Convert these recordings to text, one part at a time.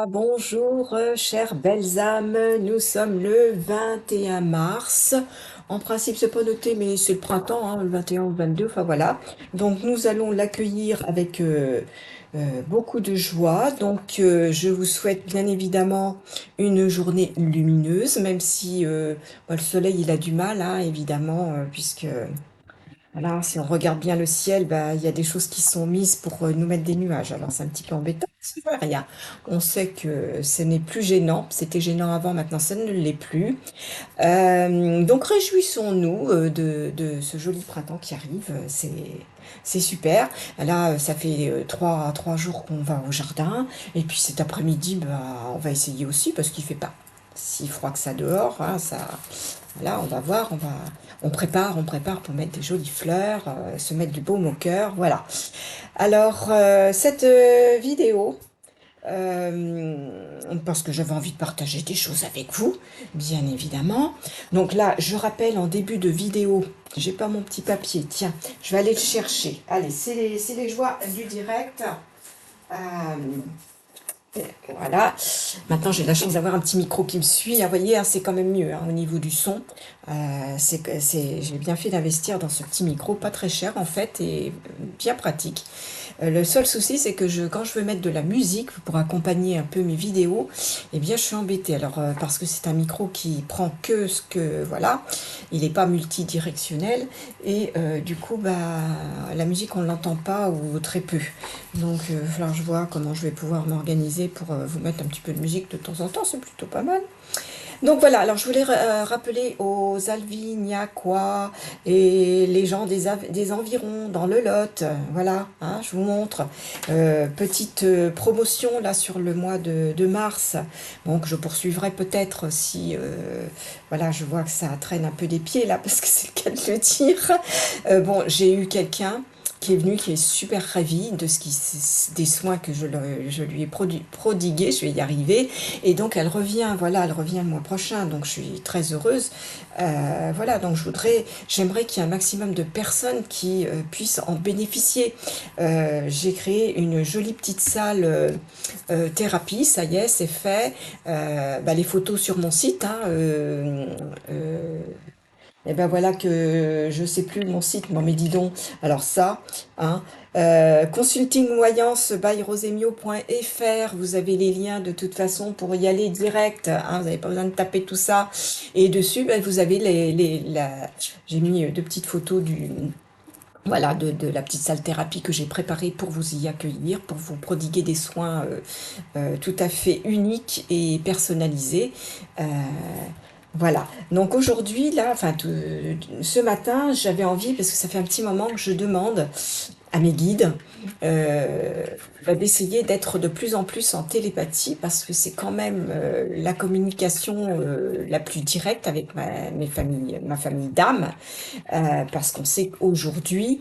Bonjour, chères belles âmes. Nous sommes le 21 mars. En principe, c'est pas noté, mais c'est le printemps, hein, le 21 ou le 22, enfin voilà. Donc, nous allons l'accueillir avec beaucoup de joie. Donc, je vous souhaite bien évidemment une journée lumineuse, même si le soleil, il a du mal, hein, évidemment, puisque voilà, si on regarde bien le ciel, bah, il y a des choses qui sont mises pour nous mettre des nuages. Alors c'est un petit peu embêtant, c'est pas rien. On sait que ce n'est plus gênant. C'était gênant avant, maintenant ça ne l'est plus. Donc réjouissons-nous de ce joli printemps qui arrive. C'est super. Là, ça fait trois jours qu'on va au jardin. Et puis cet après-midi, bah, on va essayer aussi parce qu'il fait pas si froid que ça dehors, hein, voilà, on va voir, on prépare pour mettre des jolies fleurs, se mettre du baume au cœur, voilà. Alors, cette vidéo, parce que j'avais envie de partager des choses avec vous, bien évidemment. Donc là, je rappelle en début de vidéo, j'ai pas mon petit papier, tiens, je vais aller le chercher. Allez, c'est les joies du direct. Euh, voilà. Maintenant, j'ai la chance d'avoir un petit micro qui me suit. Vous voyez, hein, c'est quand même mieux hein, au niveau du son. J'ai bien fait d'investir dans ce petit micro, pas très cher en fait, et bien pratique. Le seul souci, c'est que quand je veux mettre de la musique pour accompagner un peu mes vidéos, eh bien, je suis embêtée. Alors, parce que c'est un micro qui prend que ce que, voilà, il n'est pas multidirectionnel, et du coup, bah, la musique, on ne l'entend pas ou très peu. Donc, il va falloir que je vois comment je vais pouvoir m'organiser pour vous mettre un petit peu de musique de temps en temps, c'est plutôt pas mal. Donc voilà, alors je voulais rappeler aux Alvignacois et les gens des environs dans le Lot, voilà, hein, je vous montre. Petite promotion là sur le mois de mars, bon, que je poursuivrai peut-être si, voilà, je vois que ça traîne un peu des pieds là, parce que c'est le cas de le dire. Bon, j'ai eu quelqu'un qui est venu, qui est super ravi de des soins que je lui ai prodigués, je vais y arriver. Et donc elle revient, voilà, elle revient le mois prochain, donc je suis très heureuse. Voilà, donc j'aimerais qu'il y ait un maximum de personnes qui puissent en bénéficier. J'ai créé une jolie petite salle thérapie, ça y est, c'est fait. Les photos sur mon site, hein, et ben voilà que je sais plus mon site, non mais dis donc. Alors ça, hein, consulting voyance by rosemio.fr, vous avez les liens de toute façon pour y aller direct, hein, vous n'avez pas besoin de taper tout ça. Et dessus, ben, vous avez j'ai mis deux petites photos voilà, de la petite salle thérapie que j'ai préparée pour vous y accueillir, pour vous prodiguer des soins tout à fait uniques et personnalisés. Euh, voilà. Donc aujourd'hui, là, ce matin, j'avais envie, parce que ça fait un petit moment que je demande à mes guides euh, d'essayer d'être de plus en plus en télépathie, parce que c'est quand même la communication la plus directe avec ma famille d'âme, parce qu'on sait aujourd'hui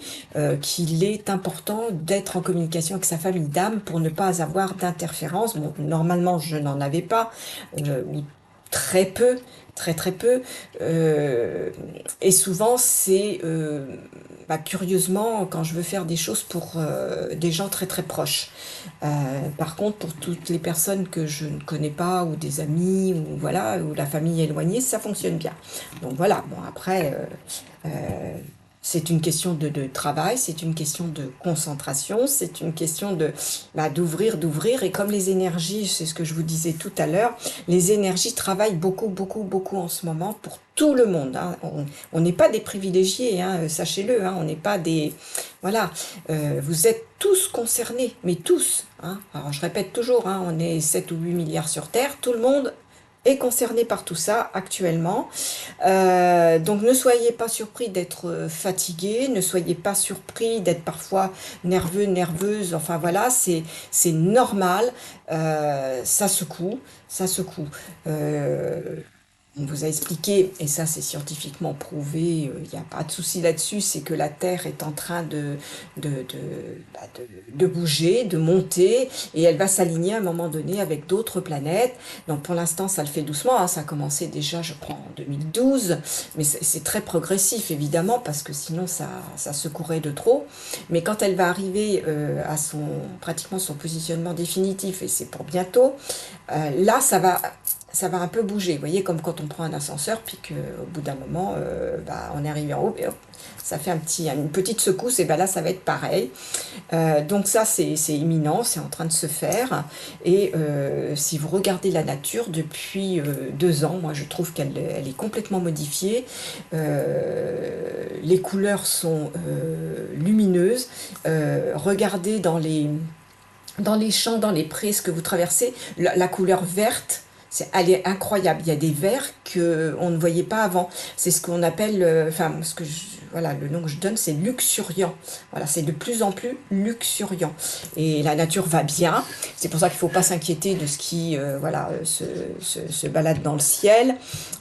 qu'il est important d'être en communication avec sa famille d'âme pour ne pas avoir d'interférence. Bon, normalement, je n'en avais pas, ou très peu, très très peu. Euh, et souvent, c'est curieusement quand je veux faire des choses pour des gens très très proches. Par contre, pour toutes les personnes que je ne connais pas, ou des amis, ou voilà, ou la famille éloignée, ça fonctionne bien. Donc voilà, bon après, c'est une question de travail, c'est une question de concentration, c'est une question d'ouvrir. Et comme les énergies, c'est ce que je vous disais tout à l'heure, les énergies travaillent beaucoup, beaucoup, beaucoup en ce moment pour tout le monde, hein. On n'est pas des privilégiés, hein, sachez-le, hein, on n'est pas des... Voilà, vous êtes tous concernés, mais tous, hein. Alors je répète toujours, hein, on est 7 ou 8 milliards sur Terre, tout le monde est concerné par tout ça actuellement. Donc ne soyez pas surpris d'être fatigué, ne soyez pas surpris d'être parfois nerveux, nerveuse. Enfin voilà, c'est normal. Ça secoue, ça secoue. Euh, On vous a expliqué, et ça c'est scientifiquement prouvé, il n'y a pas de souci là-dessus, c'est que la Terre est en train de, de, bah, de bouger, de monter, et elle va s'aligner à un moment donné avec d'autres planètes. Donc pour l'instant ça le fait doucement, hein, ça a commencé déjà je crois en 2012, mais c'est très progressif évidemment, parce que sinon ça secourait de trop. Mais quand elle va arriver à pratiquement son positionnement définitif, et c'est pour bientôt, là ça va un peu bouger, vous voyez, comme quand on prend un ascenseur, puis qu'au bout d'un moment, bah, on est arrivé en haut, et hop, ça fait une petite secousse, et ben là, ça va être pareil. Donc ça, c'est imminent, c'est en train de se faire. Et si vous regardez la nature, depuis 2 ans, moi, je trouve elle est complètement modifiée. Les couleurs sont lumineuses. Regardez dans les champs, dans les prés, ce que vous traversez, la couleur verte, elle est incroyable. Il y a des verts qu'on ne voyait pas avant. C'est ce qu'on appelle, enfin, voilà, le nom que je donne, c'est luxuriant. Voilà, c'est de plus en plus luxuriant. Et la nature va bien. C'est pour ça qu'il ne faut pas s'inquiéter de ce qui, voilà, se balade dans le ciel.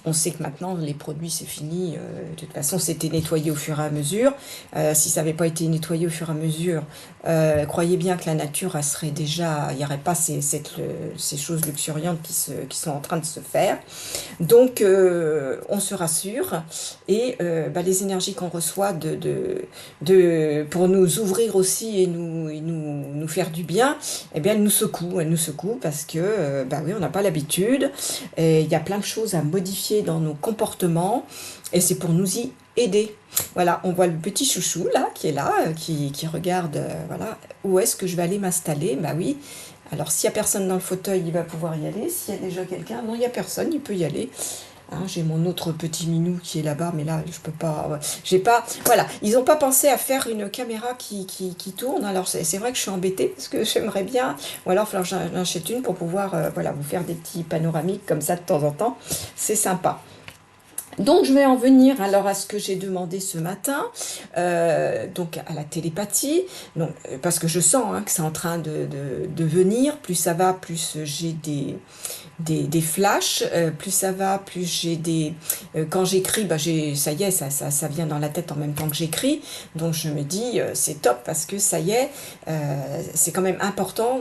On sait que maintenant, les produits, c'est fini. De toute façon, c'était nettoyé au fur et à mesure. Si ça n'avait pas été nettoyé au fur et à mesure, croyez bien que la nature, elle serait déjà, il n'y aurait pas ces choses luxuriantes qui sont en train de se faire. Donc, on se rassure, et bah, les énergies qu'on reçoit pour nous ouvrir aussi et nous faire du bien, eh bien, elles nous secouent parce que, bah oui, on n'a pas l'habitude, et il y a plein de choses à modifier dans nos comportements, et c'est pour nous y aider. Voilà, on voit le petit chouchou là, qui est là, qui regarde, voilà, où est-ce que je vais aller m'installer. Bah oui, alors s'il n'y a personne dans le fauteuil, il va pouvoir y aller. S'il y a déjà quelqu'un, non, il n'y a personne, il peut y aller. Hein, j'ai mon autre petit minou qui est là-bas, mais là, je peux pas, j'ai pas, voilà, ils n'ont pas pensé à faire une caméra qui tourne. Alors c'est vrai que je suis embêtée, parce que j'aimerais bien, ou alors il va falloir que j'en achète une pour pouvoir, voilà, vous faire des petits panoramiques comme ça de temps en temps. C'est sympa. Donc je vais en venir alors à ce que j'ai demandé ce matin, donc à la télépathie, donc, parce que je sens, hein, que c'est en train de venir. Plus ça va, plus j'ai des flashs, plus ça va, plus j'ai quand j'écris, bah ça y est, ça vient dans la tête en même temps que j'écris, donc je me dis, c'est top, parce que ça y est, c'est quand même important,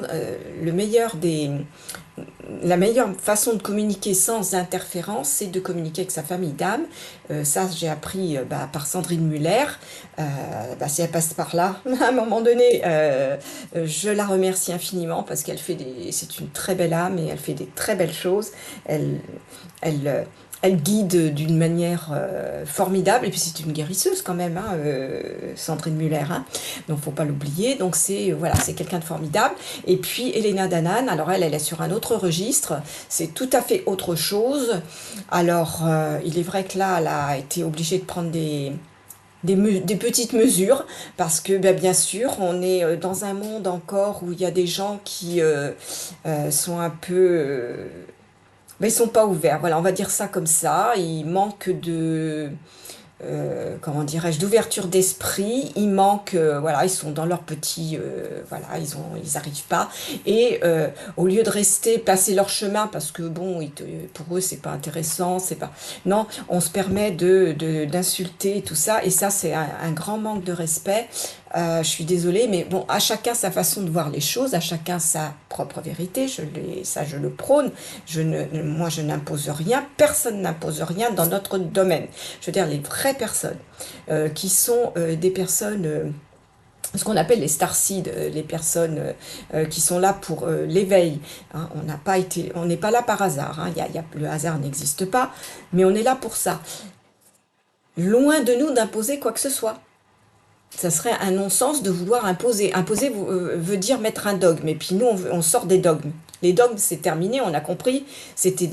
la meilleure façon de communiquer sans interférence, c'est de communiquer avec sa famille d'âme. Ça, j'ai appris bah, par Sandrine Muller. Bah, si elle passe par là, à un moment donné, je la remercie infiniment, parce c'est une très belle âme, et elle fait des très belles choses. Elle, euh, Elle guide d'une manière formidable, et puis c'est une guérisseuse quand même, hein, Sandrine Muller, hein, donc faut pas l'oublier. Donc voilà, c'est quelqu'un de formidable. Et puis Elena Danan, alors elle est sur un autre registre, c'est tout à fait autre chose. Alors il est vrai que là, elle a été obligée de prendre des petites mesures, parce que ben, bien sûr on est dans un monde encore où il y a des gens qui sont un peu ben, ils sont pas ouverts, voilà, on va dire ça comme ça. Il manque comment dirais-je, d'ouverture d'esprit. Il manque, voilà, ils sont dans leur petit, voilà, ils arrivent pas. Et au lieu de rester, passer leur chemin, parce que bon, pour eux c'est pas intéressant, c'est pas, non, on se permet d'insulter tout ça, et ça c'est un grand manque de respect. Je suis désolée, mais bon, à chacun sa façon de voir les choses, à chacun sa propre vérité. Ça, je le prône. Moi, je n'impose rien. Personne n'impose rien dans notre domaine. Je veux dire, les vraies personnes qui sont des personnes, ce qu'on appelle les starseeds, les personnes qui sont là pour l'éveil. Hein. On n'est pas là par hasard. Hein. Le hasard n'existe pas, mais on est là pour ça. Loin de nous d'imposer quoi que ce soit. Ça serait un non-sens de vouloir imposer. Imposer veut dire mettre un dogme. Et puis nous, on sort des dogmes. Les dogmes, c'est terminé, on a compris. C'était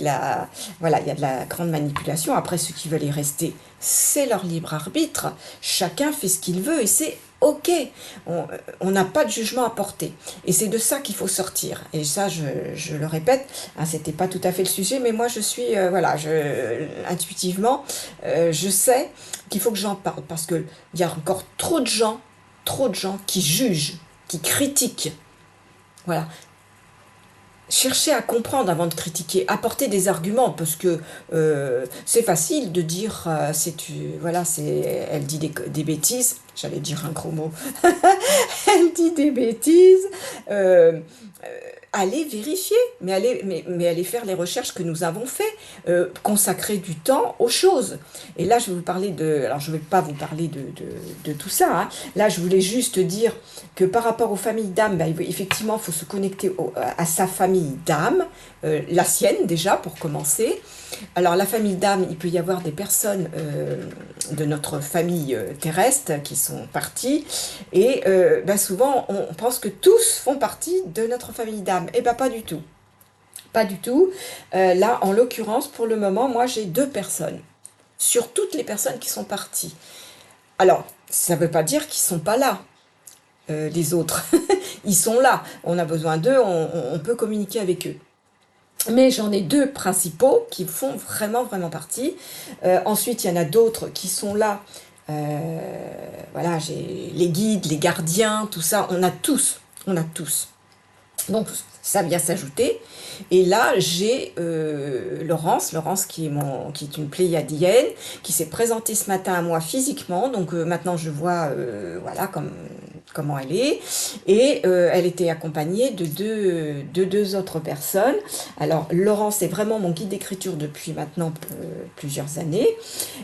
voilà, il y a de la grande manipulation. Après, ceux qui veulent y rester, c'est leur libre arbitre. Chacun fait ce qu'il veut, et c'est ok. On n'a pas de jugement à porter. Et c'est de ça qu'il faut sortir. Et ça, je le répète, hein, c'était pas tout à fait le sujet, mais moi, je suis, voilà, intuitivement, je sais qu'il faut que j'en parle, parce qu'il y a encore trop de gens qui jugent, qui critiquent. Voilà. chercher à comprendre avant de critiquer, apporter des arguments, parce que c'est facile de dire, voilà, elle dit des bêtises, j'allais dire un gros mot, elle dit des bêtises, euh, allez vérifier, mais allez faire les recherches que nous avons fait, consacrer du temps aux choses. Et là, je vais vous parler alors je ne vais pas vous parler de tout ça, hein. Là, je voulais juste dire que par rapport aux familles d'âmes, bah, effectivement, il faut se connecter à sa famille d'âme, la sienne déjà, pour commencer. Alors, la famille d'âme, il peut y avoir des personnes de notre famille terrestre qui sont parties, et bah, souvent, on pense que tous font partie de notre famille d'âme. Eh bien, pas du tout. Pas du tout. Là, en l'occurrence, pour le moment, moi, j'ai 2 personnes sur toutes les personnes qui sont parties. Alors, ça ne veut pas dire qu'ils ne sont pas là, les autres. Ils sont là. On a besoin d'eux, on peut communiquer avec eux. Mais j'en ai 2 principaux qui font vraiment, vraiment partie. Ensuite, il y en a d'autres qui sont là. Voilà, j'ai les guides, les gardiens, tout ça. On a tous. On a tous. Donc ça vient s'ajouter. Et là, j'ai Laurence qui est une pléiadienne, qui s'est présentée ce matin à moi physiquement. Donc maintenant, je vois voilà comment elle est. Et elle était accompagnée de deux autres personnes. Alors, Laurence est vraiment mon guide d'écriture depuis maintenant plusieurs années.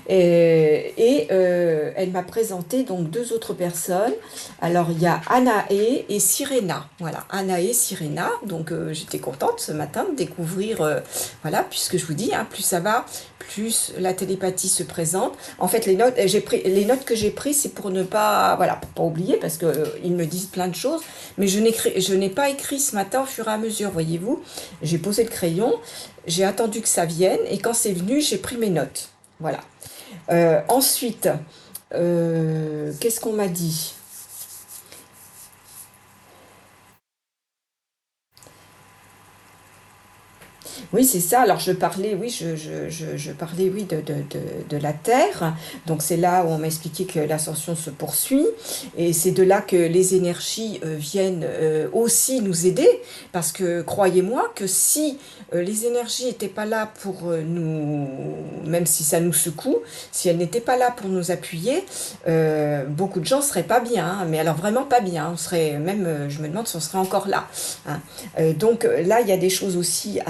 Elle m'a présenté donc 2 autres personnes. Alors, il y a Anaé et Sirena. Voilà, Anaé, Sirena. Donc, j'étais contente ce matin de découvrir, voilà, puisque je vous dis, hein, plus ça va, plus la télépathie se présente. En fait, les notes que j'ai prises, c'est pour ne pas, voilà, pour pas oublier, parce que ils me disent plein de choses, mais je n'ai pas écrit ce matin au fur et à mesure, voyez-vous. J'ai posé le crayon, j'ai attendu que ça vienne, et quand c'est venu, j'ai pris mes notes. Voilà. Ensuite, qu'est-ce qu'on m'a dit? Oui, c'est ça. Alors, je parlais, oui, je parlais, oui, de la Terre. Donc, c'est là où on m'a expliqué que l'ascension se poursuit. Et c'est de là que les énergies viennent aussi nous aider. Parce que, croyez-moi, que si les énergies n'étaient pas là pour nous, même si ça nous secoue, si elles n'étaient pas là pour nous appuyer, beaucoup de gens seraient pas bien, hein. Mais alors, vraiment pas bien. On serait même, je me demande si on serait encore là, hein. Donc là, il y a des choses aussi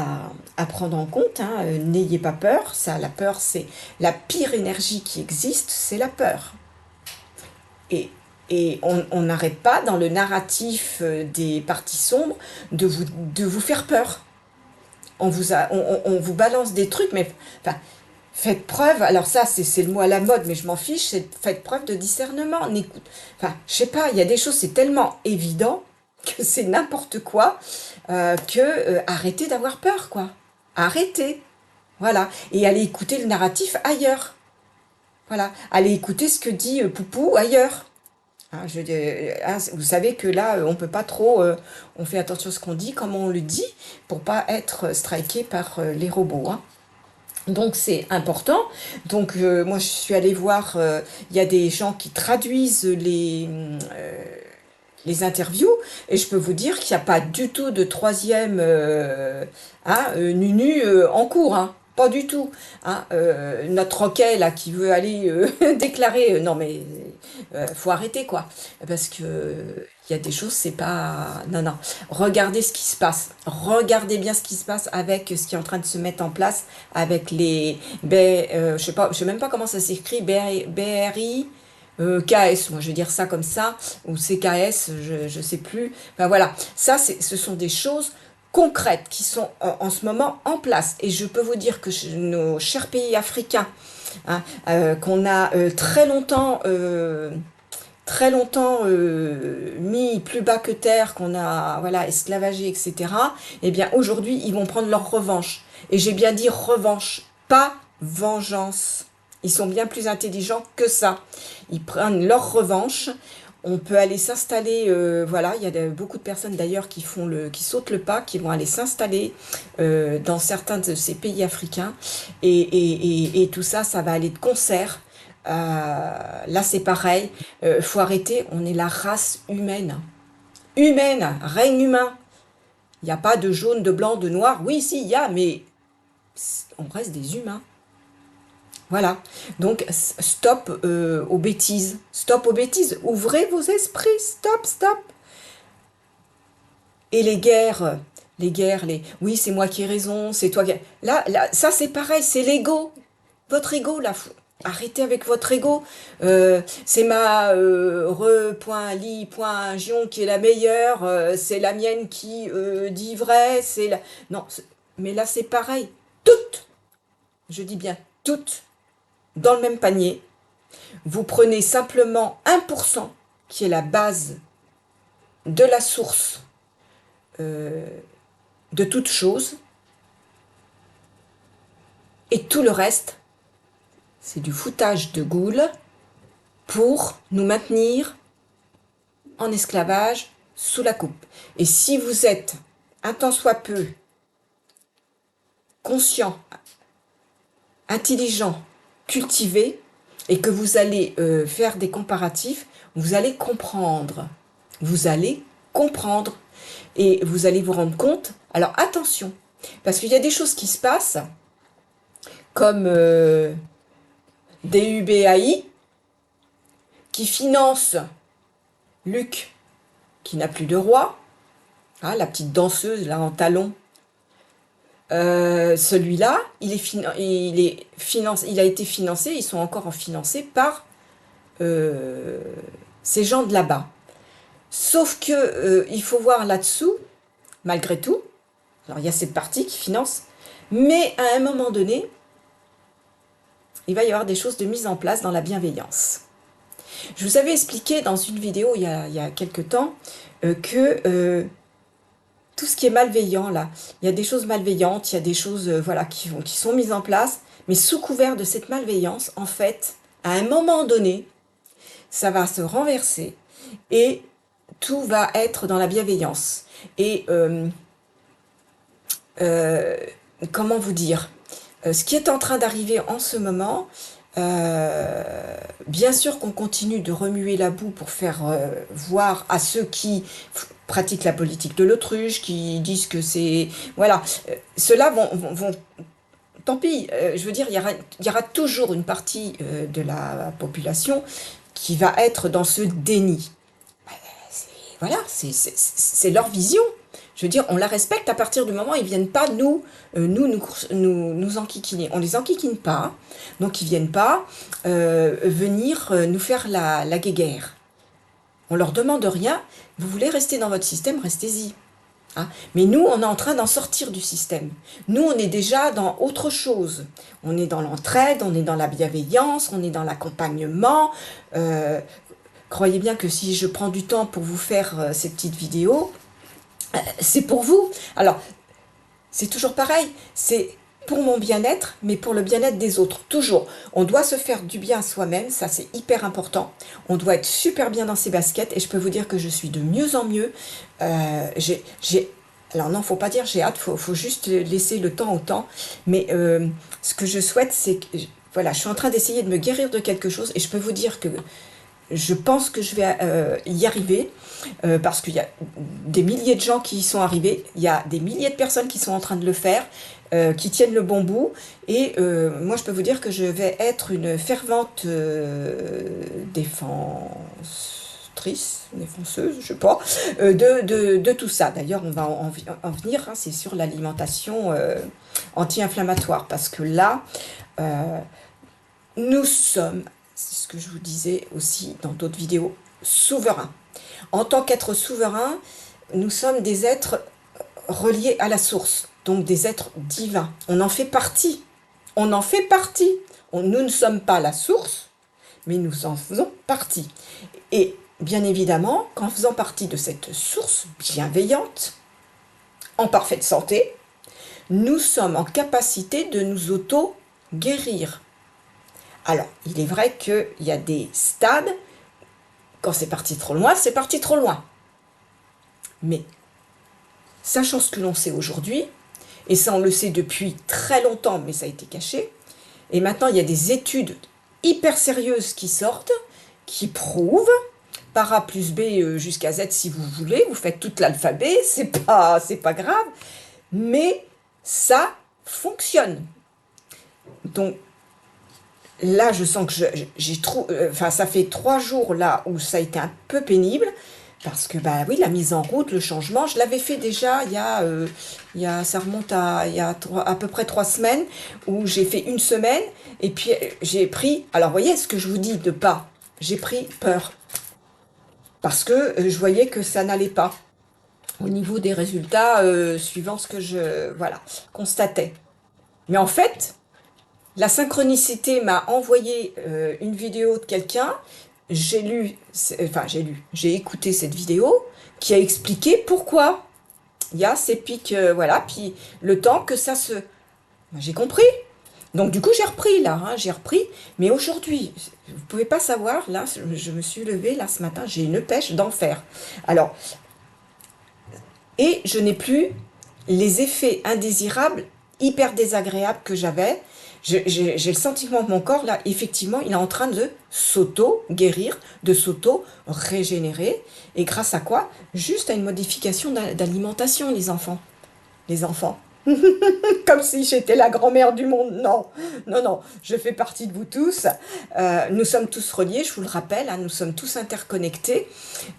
à prendre en compte, hein. N'ayez pas peur. Ça, la peur, c'est la pire énergie qui existe, c'est la peur. Et, et on n'arrête pas dans le narratif des parties sombres de vous faire peur. On vous balance des trucs, mais enfin, faites preuve. Alors ça, c'est le mot à la mode, mais je m'en fiche. Faites preuve de discernement. Enfin, je sais pas. Il y a des choses, c'est tellement évident que c'est n'importe quoi, arrêtez d'avoir peur, quoi. Arrêtez. Voilà. Et allez écouter le narratif ailleurs. Voilà. Allez écouter ce que dit Poupou ailleurs. Hein, hein, vous savez que là, on peut pas trop. On fait attention à ce qu'on dit, comment on le dit, pour pas être striké par les robots, hein. Donc c'est important. Donc moi je suis allée voir, il y a des gens qui traduisent les interviews, et je peux vous dire qu'il n'y a pas du tout de troisième hein, Nunu en cours, hein. Pas du tout, hein. Notre roquet là qui veut aller déclarer, non mais faut arrêter quoi, parce que il y a des choses, c'est pas, non non, regardez ce qui se passe, regardez bien ce qui se passe avec ce qui est en train de se mettre en place avec je sais pas, je sais même pas comment ça s'écrit, BRI, KS, moi je vais dire ça comme ça, ou CKS, je sais plus. Enfin voilà, ça ce sont des choses concrètes qui sont en ce moment en place. Et je peux vous dire que nos chers pays africains, hein, qu'on a très longtemps mis plus bas que terre, qu'on a voilà esclavagé, etc. Eh bien aujourd'hui, ils vont prendre leur revanche. Et j'ai bien dit revanche, pas vengeance. Ils sont bien plus intelligents que ça. Ils prennent leur revanche. On peut aller s'installer, voilà, il y a beaucoup de personnes d'ailleurs qui sautent le pas, qui vont aller s'installer dans certains de ces pays africains. Et tout ça, ça va aller de concert. Là, c'est pareil. Faut arrêter. On est la race humaine. Humaine, règne humain. Il n'y a pas de jaune, de blanc, de noir. Oui, si, il y a, mais on reste des humains. Voilà. Donc, stop aux bêtises. Stop aux bêtises. Ouvrez vos esprits. Stop, stop. Et les oui, c'est moi qui ai raison, c'est toi qui... Là, ça c'est pareil, c'est l'ego. Votre ego, là, arrêtez avec votre ego. C'est ma re.li.gion qui est la meilleure, c'est la mienne qui dit vrai, c'est la... Non, mais là c'est pareil. Toutes, je dis bien toutes, dans le même panier. Vous prenez simplement 1% qui est la base de la source de toute chose, et tout le reste, c'est du foutage de goule pour nous maintenir en esclavage sous la coupe. Et si vous êtes un tant soit peu conscient, intelligent, cultivé, et que vous allez faire des comparatifs, vous allez comprendre. Vous allez comprendre. Et vous allez vous rendre compte. Alors attention, parce qu'il y a des choses qui se passent, comme DUBAI, qui finance Luc, qui n'a plus de roi, hein, la petite danseuse là en talons. Celui-là, il a été financé, ils sont encore financés par ces gens de là-bas. Sauf que il faut voir là-dessous, malgré tout, alors il y a cette partie qui finance, mais à un moment donné, il va y avoir des choses de mise en place dans la bienveillance. Je vous avais expliqué dans une vidéo il y a quelques temps que tout ce qui est malveillant là, il y a des choses malveillantes, il y a des choses voilà, qui sont mises en place, mais sous couvert de cette malveillance, en fait, à un moment donné, ça va se renverser et tout va être dans la bienveillance. Et comment vous dire, ce qui est en train d'arriver en ce moment, bien sûr qu'on continue de remuer la boue pour faire voir à ceux qui pratiquent la politique de l'autruche, qui disent que c'est... Voilà, ceux-là vont tant pis, je veux dire, il y aura toujours une partie de la population qui va être dans ce déni. Voilà, c'est leur vision. Je veux dire, on la respecte à partir du moment où ils ne viennent pas nous enquiquiner. On ne les enquiquine pas, donc ils ne viennent pas venir nous faire la guéguerre. On ne leur demande rien. Vous voulez rester dans votre système, restez-y. Hein, mais nous, on est en train d'en sortir du système. Nous, on est déjà dans autre chose. On est dans l'entraide, on est dans la bienveillance, on est dans l'accompagnement. Croyez bien que si je prends du temps pour vous faire ces petites vidéos, c'est pour vous. Alors, c'est toujours pareil. C'est pour mon bien-être, mais pour le bien-être des autres. Toujours. On doit se faire du bien à soi-même, ça c'est hyper important. On doit être super bien dans ses baskets, et je peux vous dire que je suis de mieux en mieux. Alors non, faut pas dire j'ai hâte, faut juste laisser le temps au temps. Mais ce que je souhaite, c'est que... Voilà, je suis en train d'essayer de me guérir de quelque chose, et je peux vous dire que je pense que je vais y arriver, parce qu'il y a des milliers de gens qui y sont arrivés, il y a des milliers de personnes qui sont en train de le faire, qui tiennent le bon bout, et moi je peux vous dire que je vais être une fervente défenseuse, je sais pas, de tout ça. D'ailleurs, on va en venir, hein, c'est sur l'alimentation anti-inflammatoire, parce que là, nous sommes, c'est ce que je vous disais aussi dans d'autres vidéos, souverains. En tant qu'être souverain, nous sommes des êtres reliés à la source, donc des êtres divins. On en fait partie. On en fait partie. Nous ne sommes pas la source, mais nous en faisons partie. Et bien évidemment, qu'en faisant partie de cette source bienveillante, en parfaite santé, nous sommes en capacité de nous auto-guérir. Alors, il est vrai qu'il y a des stades, quand c'est parti trop loin, c'est parti trop loin. Mais, sachant ce que l'on sait aujourd'hui, et ça on le sait depuis très longtemps, mais ça a été caché, et maintenant il y a des études hyper sérieuses qui sortent, qui prouvent par A plus B jusqu'à Z si vous voulez, vous faites tout l'alphabet, c'est pas grave, mais ça fonctionne. Donc là, je sens que j'ai trop, enfin, ça fait 3 jours là où ça a été un peu pénible. Parce que, bah oui, la mise en route, le changement, je l'avais fait déjà ça remonte à peu près 3 semaines, où j'ai fait une semaine, et puis j'ai pris, alors vous voyez ce que je vous dis de pas, j'ai pris peur, parce que je voyais que ça n'allait pas, au niveau des résultats, suivant ce que voilà, constatais. Mais en fait, la synchronicité m'a envoyé une vidéo de quelqu'un. J'ai écouté cette vidéo qui a expliqué pourquoi il y a ces pics, voilà, puis le temps que ça se... J'ai compris. Donc du coup, j'ai repris là, hein, j'ai repris. Mais aujourd'hui, vous pouvez pas savoir, là, je me suis levée, là, ce matin, j'ai une pêche d'enfer. Alors, et je n'ai plus les effets indésirables, hyper désagréables que j'avais. J'ai le sentiment que mon corps, là, effectivement, il est en train de s'auto-guérir, de s'auto-régénérer. Et grâce à quoi? Juste à une modification d'alimentation, les enfants. Les enfants. Comme si j'étais la grand-mère du monde. Non, non, non, je fais partie de vous tous. Nous sommes tous reliés, je vous le rappelle, hein, nous sommes tous interconnectés,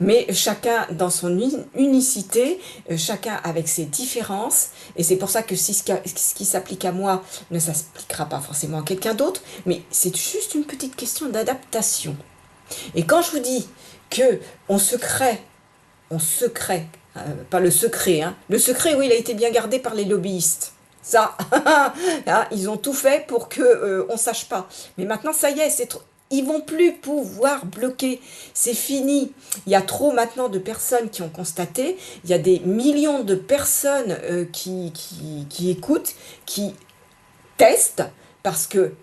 mais chacun dans son unicité, chacun avec ses différences. Et c'est pour ça que si ce qui s'applique à moi ne s'appliquera pas forcément à quelqu'un d'autre, mais c'est juste une petite question d'adaptation. Et quand je vous dis que on se crée, pas le secret, hein. Le secret, oui, il a été bien gardé par les lobbyistes. Ça, hein, ils ont tout fait pour que on sache pas. Mais maintenant, ça y est, ils vont plus pouvoir bloquer. C'est fini. Il y a trop maintenant de personnes qui ont constaté. Il y a des millions de personnes qui écoutent, qui testent, parce que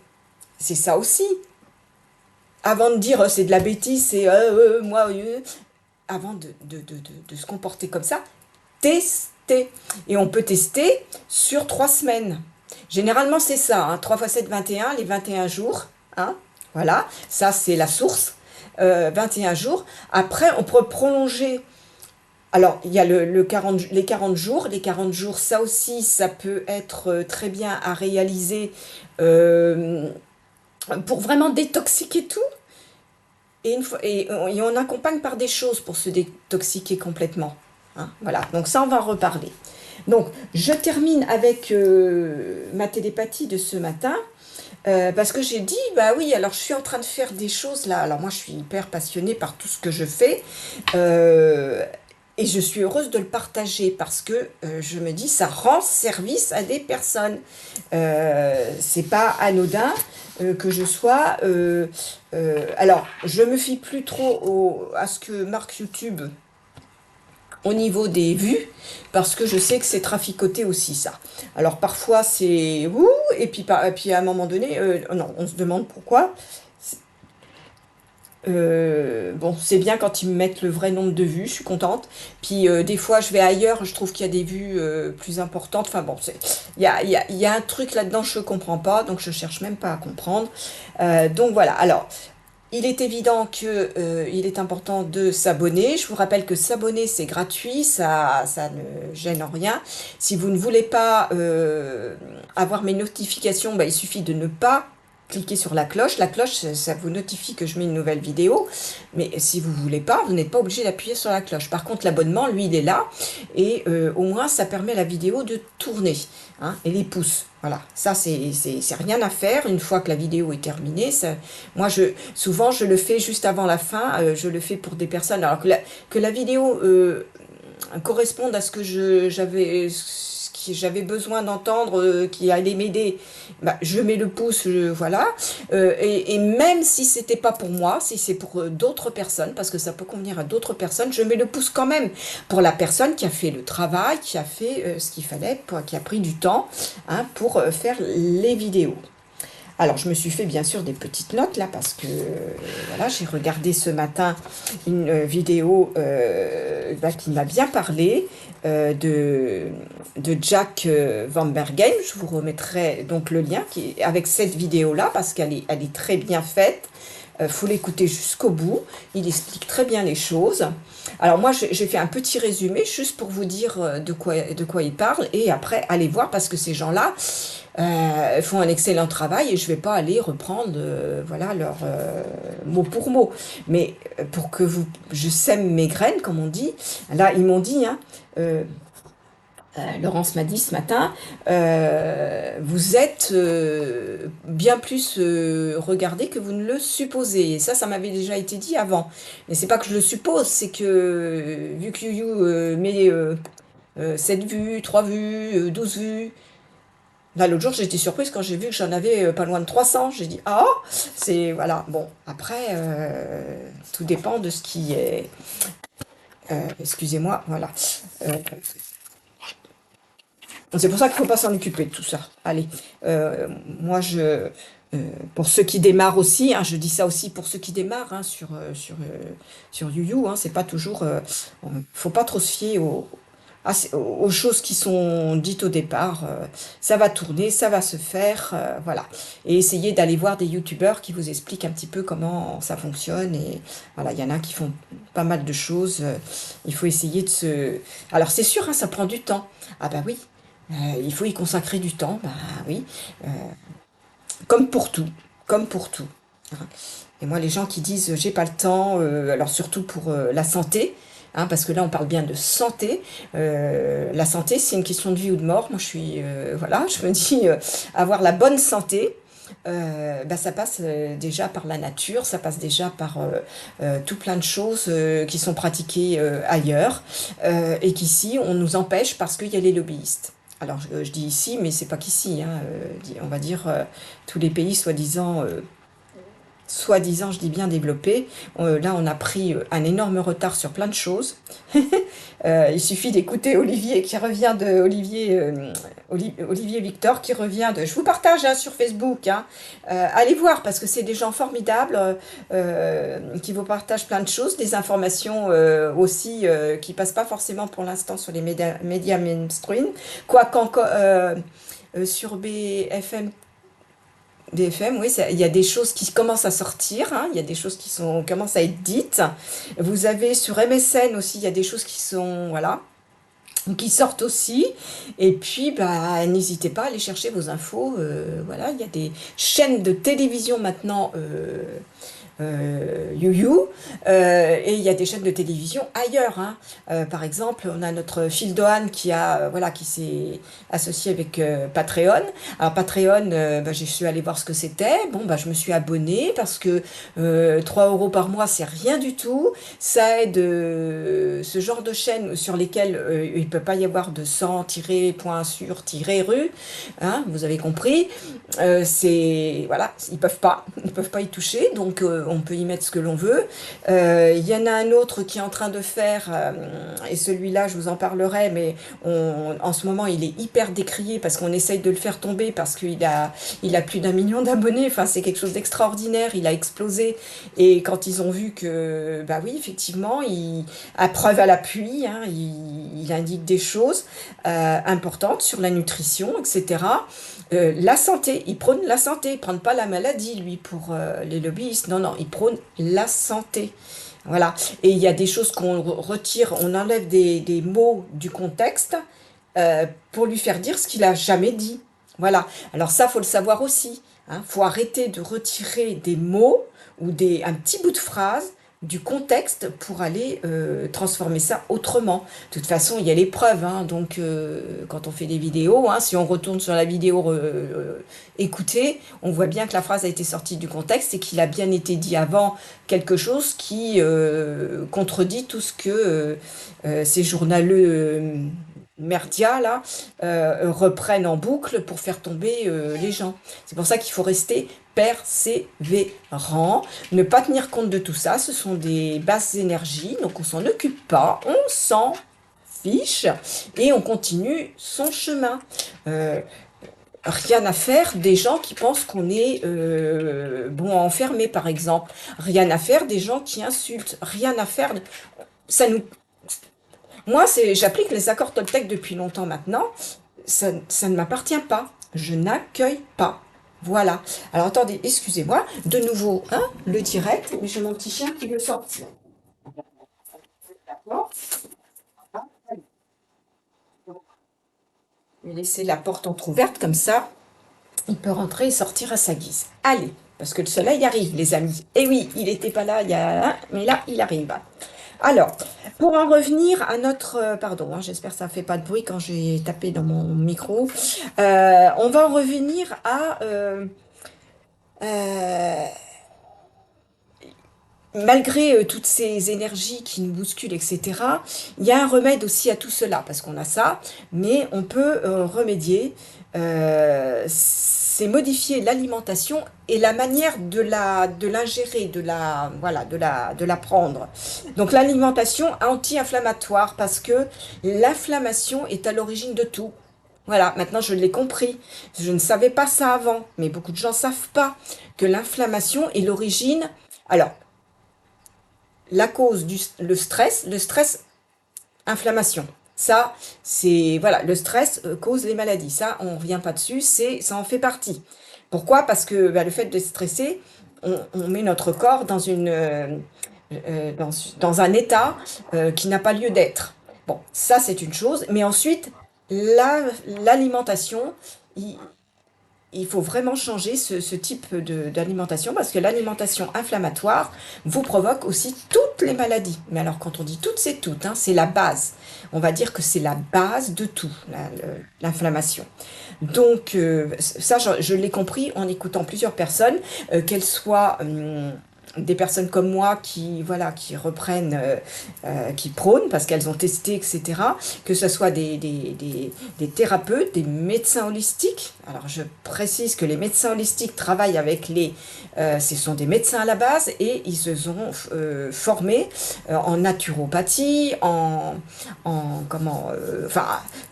c'est ça aussi. Avant de dire c'est de la bêtise, c'est moi, avant de se comporter comme ça, tester. Et on peut tester sur 3 semaines. Généralement, c'est ça, hein, 3 x 7, 21, les 21 jours. Hein, voilà, ça c'est la source. 21 jours. Après, on peut prolonger. Alors, il y a les 40 jours. Les 40 jours, ça aussi, ça peut être très bien à réaliser pour vraiment détoxiquer tout. Et on accompagne par des choses pour se détoxiquer complètement. Hein, voilà, donc ça, on va en reparler. Donc, je termine avec ma télépathie de ce matin. Parce que j'ai dit, bah oui, alors je suis en train de faire des choses là. Alors moi, je suis hyper passionnée par tout ce que je fais. Et je suis heureuse de le partager parce que je me dis, ça rend service à des personnes. C'est pas anodin que je sois... alors, je me fie plus trop à ce que marque YouTube au niveau des vues, parce que je sais que c'est traficoté aussi, ça. Alors, parfois, c'est... ouh, et puis à un moment donné, non, on se demande pourquoi. Bon, c'est bien quand ils me mettent le vrai nombre de vues, je suis contente. Puis des fois, je vais ailleurs, je trouve qu'il y a des vues plus importantes. Enfin bon, il y a un truc là-dedans, je ne comprends pas, donc je cherche même pas à comprendre. Donc voilà, alors, il est évident que il est important de s'abonner. Je vous rappelle que s'abonner, c'est gratuit, ça ne gêne en rien. Si vous ne voulez pas avoir mes notifications, bah, il suffit de ne pas cliquez sur la cloche. La cloche, ça vous notifie que je mets une nouvelle vidéo. Mais si vous ne voulez pas, vous n'êtes pas obligé d'appuyer sur la cloche. Par contre, l'abonnement, lui, il est là. Et au moins, ça permet à la vidéo de tourner. Hein, et les pouces. Voilà. Ça, c'est rien à faire. Une fois que la vidéo est terminée, moi, souvent, je le fais juste avant la fin. Je le fais pour des personnes. Alors que la vidéo corresponde à ce que j'avais besoin d'entendre, qui allait m'aider, bah, je mets le pouce, voilà. Et même si c'était pas pour moi, si c'est pour d'autres personnes, parce que ça peut convenir à d'autres personnes, je mets le pouce quand même pour la personne qui a fait le travail, qui a fait ce qu'il fallait, qui a pris du temps hein, pour faire les vidéos. Alors, je me suis fait bien sûr des petites notes là parce que voilà, j'ai regardé ce matin une vidéo qui m'a bien parlé de Jack Van Bergen. Je vous remettrai donc le lien avec cette vidéo là parce qu'elle est très bien faite. faut l'écouter jusqu'au bout. Il explique très bien les choses. Alors moi, j'ai fait un petit résumé juste pour vous dire de quoi il parle. Et après, allez voir parce que ces gens-là font un excellent travail et je vais pas aller reprendre voilà leur mot pour mot. Mais pour que je sème mes graines, comme on dit. Là, ils m'ont dit, hein, euh, Laurence m'a dit ce matin, vous êtes bien plus regardé que vous ne le supposez. Et ça m'avait déjà été dit avant. Mais c'est pas que je le suppose, c'est que vu que YouYou met 7 vues, 3 vues, 12 vues. Là, l'autre jour, j'étais surprise quand j'ai vu que j'en avais pas loin de 300. J'ai dit, ah, c'est, voilà. Bon, après, tout dépend de ce qui est, excusez-moi, voilà. Euh, c'est pour ça qu'il ne faut pas s'en occuper de tout ça. Allez, moi, pour ceux qui démarrent aussi, hein, je dis ça aussi pour ceux qui démarrent hein, sur YouYou, hein, c'est pas toujours, faut pas trop se fier aux choses qui sont dites au départ. Ça va tourner, ça va se faire, voilà. Et essayez d'aller voir des youtubeurs qui vous expliquent un petit peu comment ça fonctionne. Et voilà, il y en a qui font pas mal de choses. Il faut essayer de se... Alors c'est sûr, hein, ça prend du temps. Ah bah oui, il faut y consacrer du temps, bah oui. Euh, comme pour tout, comme pour tout. Hein. Et moi, les gens qui disent j'ai pas le temps, alors surtout pour la santé, hein, parce que là on parle bien de santé. La santé, c'est une question de vie ou de mort. Moi, voilà, je me dis avoir la bonne santé. Bah, ça passe déjà par la nature, ça passe déjà par tout plein de choses qui sont pratiquées ailleurs et qu'ici on nous empêche parce qu'il y a les lobbyistes. Alors je dis ici, mais c'est pas qu'ici, hein, on va dire tous les pays soi-disant, je dis bien développés. Là, on a pris un énorme retard sur plein de choses. Il suffit d'écouter Olivier qui revient de Olivier Victor qui revient de. Je vous partage hein, sur Facebook. Hein. Allez voir parce que c'est des gens formidables qui vous partagent plein de choses, des informations aussi qui passent pas forcément pour l'instant sur les médias mainstream. Quoi qu'encore sur BFM, oui, il y a des choses qui commencent à sortir, hein, il y a des choses commencent à être dites. Vous avez sur MSN aussi, il y a des choses qui sont, voilà, qui sortent aussi. Et puis, bah, n'hésitez pas à aller chercher vos infos. Voilà, il y a des chaînes de télévision maintenant. YouYou, et il y a des chaînes de télévision ailleurs. Hein. Par exemple, on a notre Phil Dohan voilà, qui s'est associé avec Patreon. Alors Patreon, bah, je suis allée voir ce que c'était. Bon, bah, je me suis abonnée parce que 3 € par mois, c'est rien du tout. Ça aide ce genre de chaînes sur lesquelles il ne peut pas y avoir de sang, point sur, rue. Hein, vous avez compris. Voilà, ils peuvent pas y toucher. Donc on peut y mettre ce que l'on veut. Il y en a un autre qui est en train de faire, et celui-là, je vous en parlerai, mais en ce moment, il est hyper décrié parce qu'on essaye de le faire tomber parce qu'il a plus d'1 million d'abonnés. Enfin, c'est quelque chose d'extraordinaire. Il a explosé. Et quand ils ont vu que, bah oui, effectivement, à preuve à l'appui, hein, il indique des choses importantes sur la nutrition, etc. La santé, il prône la santé, il ne prône pas la maladie, lui, pour les lobbyistes. Non, non, il prône la santé. Voilà. Et il y a des choses qu'on retire, on enlève des mots du contexte pour lui faire dire ce qu'il a jamais dit. Voilà. Alors ça, faut le savoir aussi. Hein. Faut arrêter de retirer des mots ou un petit bout de phrase du contexte pour aller transformer ça autrement. De toute façon, il y a les preuves, hein, donc quand on fait des vidéos, hein, si on retourne sur la vidéo écoutée, on voit bien que la phrase a été sortie du contexte et qu'il a bien été dit avant quelque chose qui contredit tout ce que ces journaleux merdias là reprennent en boucle pour faire tomber les gens. C'est pour ça qu'il faut rester persévérant, ne pas tenir compte de tout ça, ce sont des basses énergies, donc on s'en occupe pas, on s'en fiche et on continue son chemin. Rien à faire des gens qui pensent qu'on est enfermé par exemple, rien à faire des gens qui insultent, rien à faire, ça nous... Moi, j'applique les accords Toltec depuis longtemps maintenant, ça ne m'appartient pas, je n'accueille pas. Voilà. Alors attendez, excusez-moi, de nouveau, hein, le direct, mais j'ai mon petit chien qui veut sortir. D'accord. Je vais laisser la porte entrouverte comme ça. Il peut rentrer et sortir à sa guise. Allez, parce que le soleil arrive, les amis. Et oui, il n'était pas là il y a un, mais là, il arrive. Alors, pour en revenir à notre... pardon, hein, j'espère que ça ne fait pas de bruit quand j'ai tapé dans mon micro. On va en revenir à... euh, malgré toutes ces énergies qui nous bousculent, etc., il y a un remède aussi à tout cela, parce qu'on a ça, mais on peut remédier. C'est modifier l'alimentation et la manière de l'ingérer, de la prendre. Donc l'alimentation anti-inflammatoire, parce que l'inflammation est à l'origine de tout. Voilà, maintenant je l'ai compris. Je ne savais pas ça avant, mais beaucoup de gens ne savent pas que l'inflammation est l'origine. Alors, la cause le stress, inflammation. Ça, c'est, voilà, le stress cause les maladies. Ça, on ne revient pas dessus, ça en fait partie. Pourquoi? Parce que bah, le fait de stresser, on met notre corps dans dans un état qui n'a pas lieu d'être. Bon, ça, c'est une chose. Mais ensuite, l'alimentation, il faut vraiment changer ce type d'alimentation parce que l'alimentation inflammatoire vous provoque aussi toutes les maladies. Mais alors quand on dit toutes, c'est toutes, hein, c'est la base. On va dire que c'est la base de tout, l'inflammation. Donc ça, je l'ai compris en écoutant plusieurs personnes, qu'elles soient des personnes comme moi qui voilà qui reprennent qui prônent parce qu'elles ont testé, etc., que ce soit des thérapeutes, des médecins holistiques. Alors je précise que les médecins holistiques travaillent avec ce sont des médecins à la base et ils se sont formés en naturopathie, enfin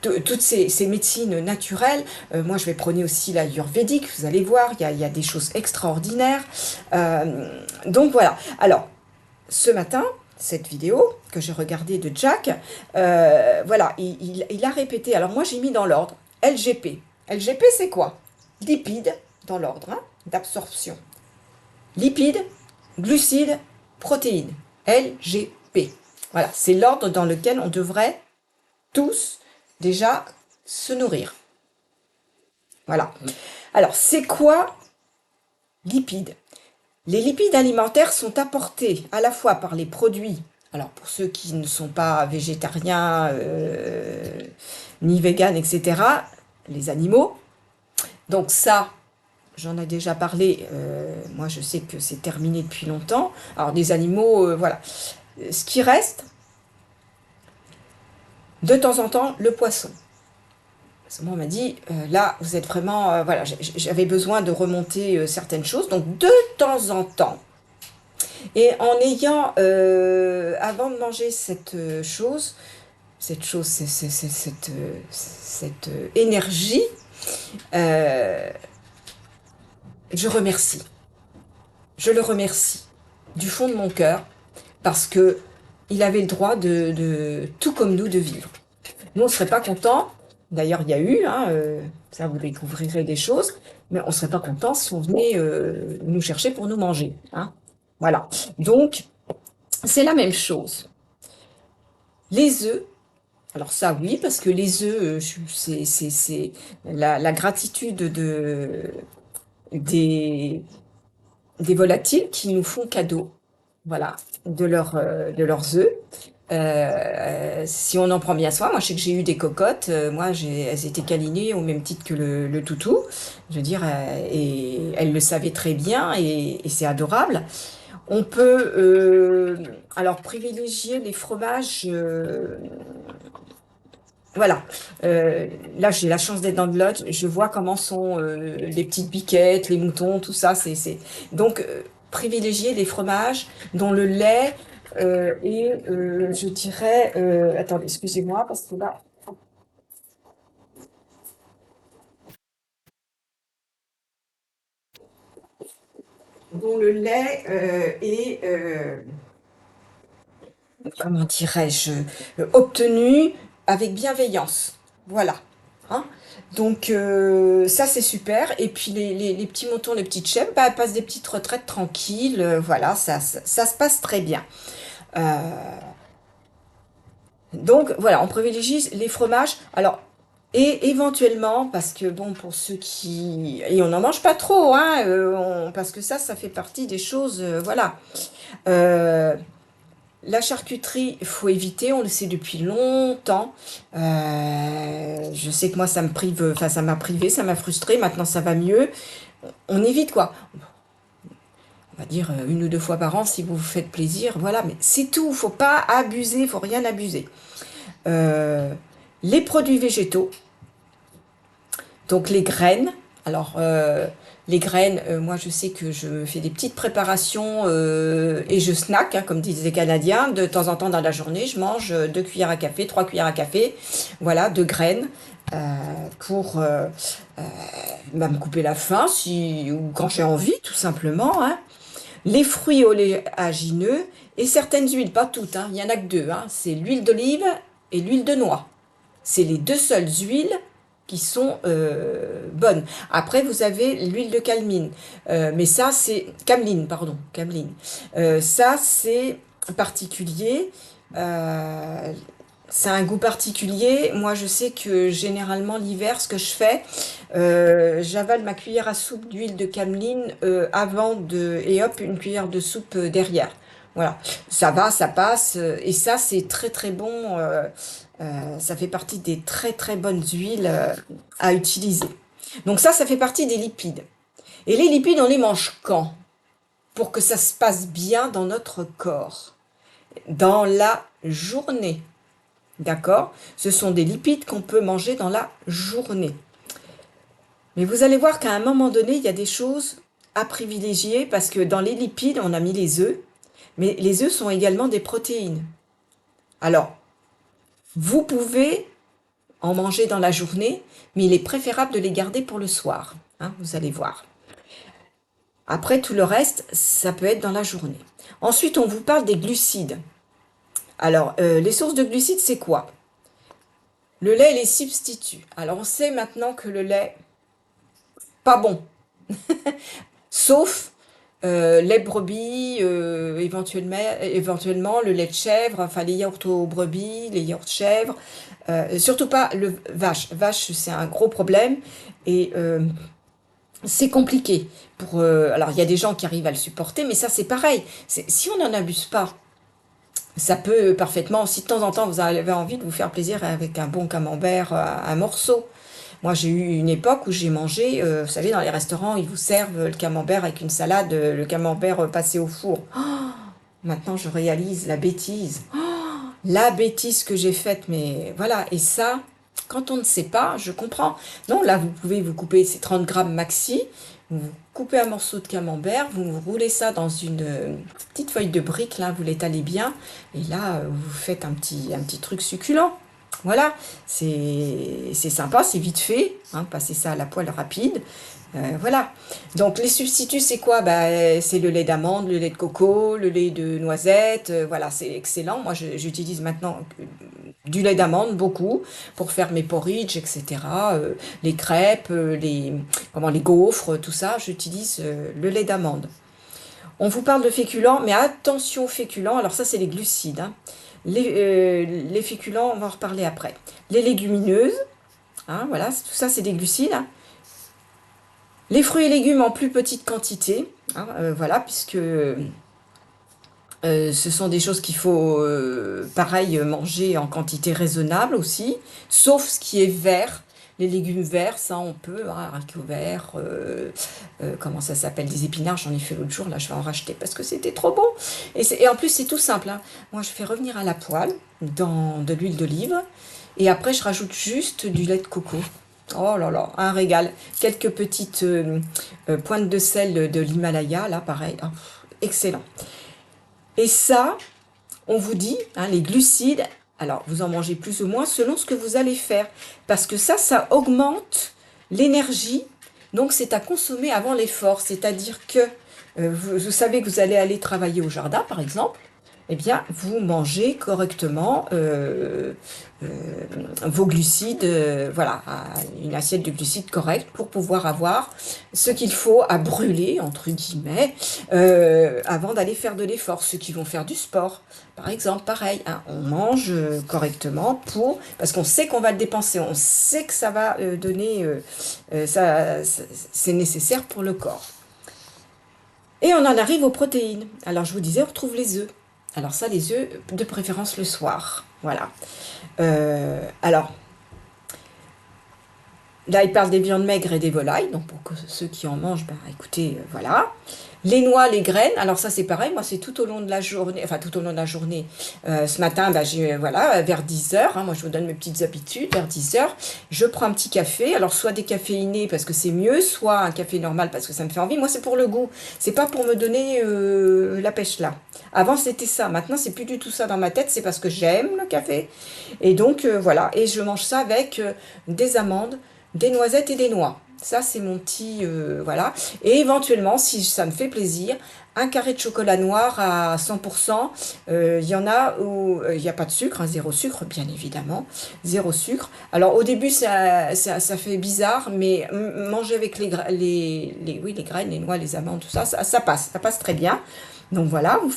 toutes ces médecines naturelles. Moi je vais prôner aussi l'ayurvédique, vous allez voir, il y a des choses extraordinaires. Donc voilà. Alors, ce matin, cette vidéo que j'ai regardée de Jack, voilà, il a répété. Alors moi, j'ai mis dans l'ordre LGP. LGP, c'est quoi? Lipides, dans l'ordre hein, d'absorption. Lipides, glucides, protéines. LGP. Voilà, c'est l'ordre dans lequel on devrait tous déjà se nourrir. Voilà. Alors, c'est quoi lipides? Les lipides alimentaires sont apportés à la fois par les produits, alors pour ceux qui ne sont pas végétariens, ni véganes, etc., les animaux. Donc ça, j'en ai déjà parlé, moi je sais que c'est terminé depuis longtemps. Alors des animaux, voilà. Ce qui reste, de temps en temps, le poisson. Parce que moi, on m'a dit, là, vous êtes vraiment, voilà, j'avais besoin de remonter certaines choses. Donc de temps en temps, et en ayant, avant de manger cette énergie, euh, je remercie. Je le remercie du fond de mon cœur parce que il avait le droit tout comme nous, de vivre. Nous, on ne serait pas contents. D'ailleurs, il y a eu, hein, ça vous découvrirez des choses, mais on ne serait pas contents si on venait nous chercher pour nous manger. Hein. Voilà. Donc, c'est la même chose. Les œufs, alors ça oui, parce que les œufs, c'est la gratitude des, des volatiles qui nous font cadeau, voilà, de leurs œufs. Si on en prend bien soin, moi je sais que j'ai eu des cocottes, elles étaient câlinées au même titre que le toutou, je veux dire, et elles le savaient très bien et c'est adorable. On peut alors privilégier les fromages. Voilà. Là, j'ai la chance d'être dans le Lot. Je vois comment sont les petites biquettes, les moutons, tout ça. Donc privilégier les fromages dont le lait est, je dirais, attendez, excusez-moi parce que là, dont le lait est comment dirais-je, obtenu avec bienveillance. Voilà. hein. Donc ça c'est super. Et puis les petits moutons, les petites chèvres, bah, elles passent des petites retraites tranquilles. Voilà, ça se passe très bien. Euh, donc voilà, on privilégie les fromages. Alors, et éventuellement, parce que bon, pour ceux qui... Et on n'en mange pas trop, hein, parce que ça fait partie des choses, voilà. Euh, la charcuterie, il faut éviter, on le sait depuis longtemps. Je sais que moi, ça me prive, enfin, ça m'a privé, ça m'a frustré. Maintenant, ça va mieux. On évite quoi? On va dire une ou deux fois par an si vous vous faites plaisir. Voilà, mais c'est tout. Faut pas abuser, faut rien abuser. Euh, les produits végétaux, donc les graines. Alors, les graines, moi je sais que je fais des petites préparations et je snack, hein, comme disent les Canadiens. De temps en temps dans la journée, je mange 2 cuillères à café, 3 cuillères à café, voilà, de graines pour bah, me couper la faim si, ou quand j'ai envie, tout simplement, hein. Les fruits oléagineux et certaines huiles, pas toutes, hein, il n'y en a que deux, hein, c'est l'huile d'olive et l'huile de noix. C'est les deux seules huiles qui sont bonnes. Après, vous avez l'huile de cameline. Mais ça, c'est... Cameline, pardon. Cameline. Ça, c'est particulier. Euh, c'est un goût particulier. Moi, je sais que généralement, l'hiver, ce que je fais, j'avale ma cuillère à soupe d'huile de cameline avant de... Et hop, une cuillère de soupe derrière. Voilà, ça va, ça passe. Et ça, c'est très très bon. Ça fait partie des très très bonnes huiles à utiliser. Donc ça fait partie des lipides. Et les lipides, on les mange quand? Pour que ça se passe bien dans notre corps. Dans la journée. D'accord? Ce sont des lipides qu'on peut manger dans la journée. Mais vous allez voir qu'à un moment donné, il y a des choses à privilégier parce que dans les lipides, on a mis les œufs. Mais les œufs sont également des protéines. Alors, vous pouvez en manger dans la journée, mais il est préférable de les garder pour le soir, hein, vous allez voir. Après, tout le reste, ça peut être dans la journée. Ensuite, on vous parle des glucides. Alors, les sources de glucides, c'est quoi? Le lait et les substituts. Alors, on sait maintenant que le lait, pas bon, sauf lait de brebis, éventuellement le lait de chèvre, enfin les yaourts aux brebis, les yaourts chèvres, surtout pas le vache. Vache, c'est un gros problème et c'est compliqué. Alors, il y a des gens qui arrivent à le supporter, mais ça, c'est pareil. Si on n'en abuse pas, ça peut parfaitement, si de temps en temps vous avez envie de vous faire plaisir avec un bon camembert, un morceau. Moi, j'ai eu une époque où j'ai mangé, vous savez, dans les restaurants, ils vous servent le camembert avec une salade, le camembert passé au four. Oh, maintenant, je réalise la bêtise. Oh, la bêtise que j'ai faite, mais voilà. Et ça, quand on ne sait pas, je comprends. Non, là, vous pouvez vous couper ces 30 grammes maxi, vous coupez un morceau de camembert, vous roulez ça dans une petite feuille de brique, là, vous l'étalez bien, et là, vous faites un petit truc succulent. Voilà, c'est sympa, c'est vite fait, hein, passer ça à la poêle rapide. Voilà. Donc les substituts, c'est quoi? Bah, c'est le lait d'amande, le lait de coco, le lait de noisette. Voilà, c'est excellent. Moi, j'utilise maintenant du lait d'amande, beaucoup, pour faire mes porridge, etc. Les crêpes, les gaufres, tout ça, j'utilise le lait d'amande. On vous parle de féculents, mais attention aux féculents. Alors ça, c'est les glucides, hein. Les féculents, on va en reparler après. Les légumineuses, hein, voilà, tout ça, c'est des glucides, hein. Les fruits et légumes en plus petite quantité, hein, voilà, puisque ce sont des choses qu'il faut, pareil, manger en quantité raisonnable aussi, sauf ce qui est vert. Les légumes verts, ça on peut, hein, haricots verts, comment ça s'appelle, des épinards, j'en ai fait l'autre jour, là je vais en racheter parce que c'était trop bon. Et en plus c'est tout simple, hein. Moi je fais revenir à la poêle dans de l'huile d'olive et après je rajoute juste du lait de coco. Oh là là, un régal. Quelques petites pointes de sel de l'Himalaya, là pareil, oh, excellent. Et ça, on vous dit, hein, les glucides, alors vous en mangez plus ou moins selon ce que vous allez faire. Parce que ça augmente l'énergie. Donc c'est à consommer avant l'effort. C'est-à-dire que vous savez que vous allez aller travailler au jardin, par exemple. eh bien, vous mangez correctement vos glucides, voilà, une assiette de glucides correcte pour pouvoir avoir ce qu'il faut à brûler, entre guillemets, avant d'aller faire de l'effort. Ceux qui vont faire du sport, par exemple, pareil, hein, on mange correctement parce qu'on sait qu'on va le dépenser, on sait que ça va donner, c'est nécessaire pour le corps. Et on en arrive aux protéines. Alors, je vous disais, on retrouve les œufs. Alors ça, les œufs, de préférence le soir. Voilà. Alors, là, il parle des viandes maigres et des volailles. Donc, pour ceux qui en mangent, ben, écoutez, voilà. Les noix, les graines, alors ça c'est pareil, moi c'est tout au long de la journée, enfin tout au long de la journée, ce matin, ben, voilà, vers 10 heures, hein, moi je vous donne mes petites habitudes, vers 10 heures, je prends un petit café, alors soit décaféiné parce que c'est mieux, soit un café normal parce que ça me fait envie, moi c'est pour le goût, c'est pas pour me donner la pêche là. Avant c'était ça, maintenant c'est plus du tout ça dans ma tête, c'est parce que j'aime le café, et donc voilà, et je mange ça avec des amandes, des noisettes et des noix. Ça, c'est mon petit... voilà. Et éventuellement, si ça me fait plaisir, un carré de chocolat noir à 100%. Il y en a où il n'y a pas de sucre, hein, zéro sucre, bien évidemment. Zéro sucre. Alors, au début, ça fait bizarre, mais manger avec oui, les graines, les noix, les amandes, tout ça, ça passe. Ça passe très bien. Donc voilà, vous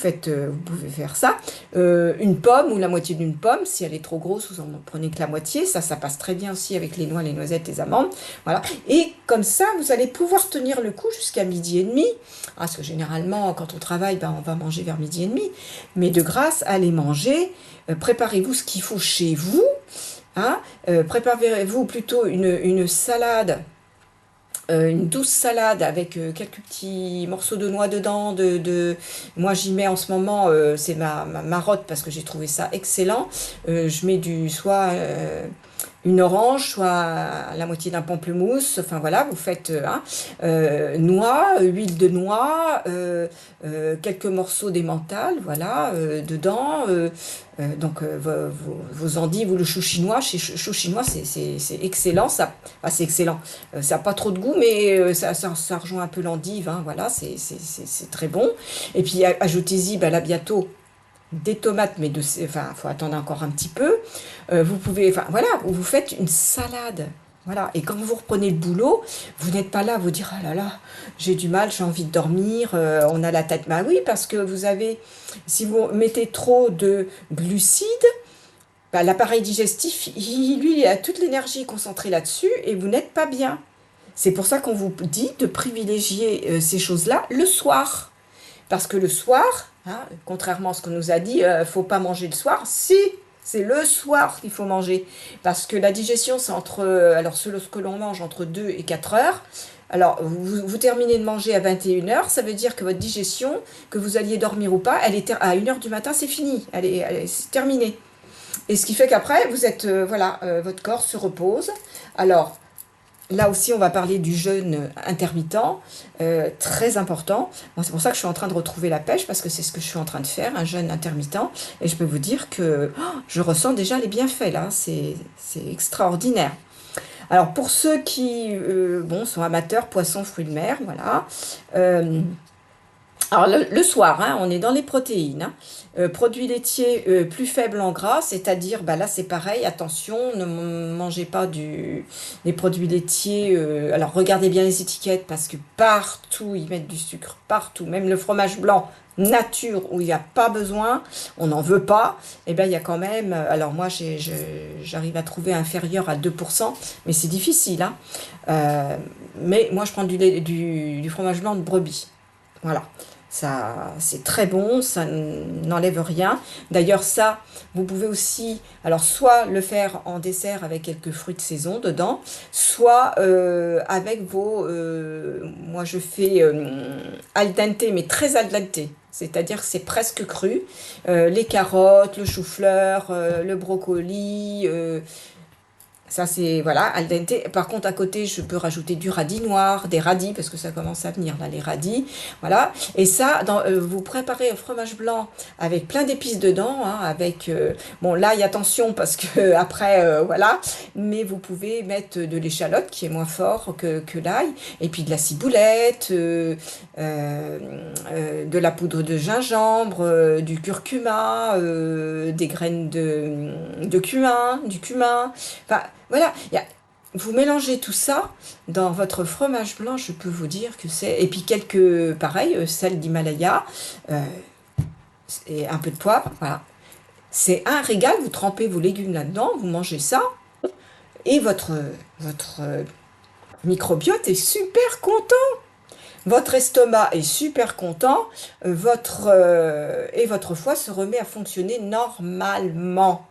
pouvez faire ça. Une pomme ou la moitié d'une pomme, si elle est trop grosse, vous en prenez que la moitié. Ça passe très bien aussi avec les noix, les noisettes, les amandes. Voilà. Et comme ça, vous allez pouvoir tenir le coup jusqu'à midi et demi. Parce que généralement, quand on travaille, ben, on va manger vers midi et demi. Mais de grâce, allez manger. Préparez-vous ce qu'il faut chez vous. Hein. Préparez-vous plutôt une salade. Une douce salade avec quelques petits morceaux de noix dedans. Moi, j'y mets en ce moment, c'est ma marotte parce que j'ai trouvé ça excellent. Je mets soit une orange, soit la moitié d'un pamplemousse. Enfin voilà, vous faites noix, huile de noix, quelques morceaux d'emmental, voilà, dedans. Donc vos endives ou le chou chinois, chez chou chinois c'est excellent, ça, enfin, c'est excellent, ça n'a pas trop de goût mais ça rejoint un peu l'endive, hein, voilà, c'est très bon. Et puis ajoutez-y, ben, là bientôt des tomates, mais enfin, faut attendre encore un petit peu. Vous pouvez, enfin voilà, vous faites une salade. Voilà, et quand vous reprenez le boulot, vous n'êtes pas là à vous dire, ah là là, j'ai du mal, j'ai envie de dormir, on a la tête. Bah oui, parce que si vous mettez trop de glucides, bah, l'appareil digestif, lui, il a toute l'énergie concentrée là-dessus et vous n'êtes pas bien. C'est pour ça qu'on vous dit de privilégier ces choses-là le soir. Parce que le soir, hein, contrairement à ce qu'on nous a dit, faut pas manger le soir. Si, c'est le soir qu'il faut manger. Parce que la digestion, c'est alors ce que l'on mange entre 2 et 4 heures. Alors, vous terminez de manger à 21 heures, ça veut dire que votre digestion, que vous alliez dormir ou pas, elle est à 1 heure du matin, c'est fini. C'est terminé. Et ce qui fait qu'après, vous êtes, voilà, votre corps se repose. Alors, là aussi, on va parler du jeûne intermittent, très important. Bon, c'est pour ça que je suis en train de retrouver la pêche, parce que c'est ce que je suis en train de faire, un jeûne intermittent. Et je peux vous dire que je ressens déjà les bienfaits, là. C'est extraordinaire. Alors, pour ceux qui sont amateurs, poissons, fruits de mer, voilà. Alors, le soir, hein, on est dans les protéines. Hein. Produits laitiers plus faibles en gras, c'est-à-dire, bah là c'est pareil, attention, ne mangez pas des produits laitiers. Alors, regardez bien les étiquettes parce que partout, ils mettent du sucre, partout. Même le fromage blanc nature où il n'y a pas besoin, on n'en veut pas, et bien il y a quand même, alors moi j'arrive à trouver inférieur à 2%, mais c'est difficile. Hein. Mais moi je prends du fromage blanc de brebis. Voilà. Ça, c'est très bon, ça n'enlève rien. D'ailleurs, ça, vous pouvez aussi, alors soit le faire en dessert avec quelques fruits de saison dedans, soit avec moi je fais al dente, mais très al dente. C'est-à-dire que c'est presque cru. Les carottes, le chou-fleur, le brocoli, Ça, c'est, voilà, al dente. Par contre, à côté, je peux rajouter du radis noir, des radis, parce que ça commence à venir, là, les radis. Voilà. Et ça, vous préparez un fromage blanc avec plein d'épices dedans, hein, avec, bon, l'ail, attention, parce que après, voilà. Mais vous pouvez mettre de l'échalote, qui est moins fort que l'ail, et puis de la ciboulette, de la poudre de gingembre, du curcuma, des graines de cumin, du cumin. Enfin, voilà, vous mélangez tout ça dans votre fromage blanc, je peux vous dire que c'est... Et puis quelques, pareil, sel d'Himalaya, euh, et un peu de poivre, voilà. C'est un régal, vous trempez vos légumes là-dedans, vous mangez ça, et votre microbiote est super content. Votre estomac est super content, et votre foie se remet à fonctionner normalement.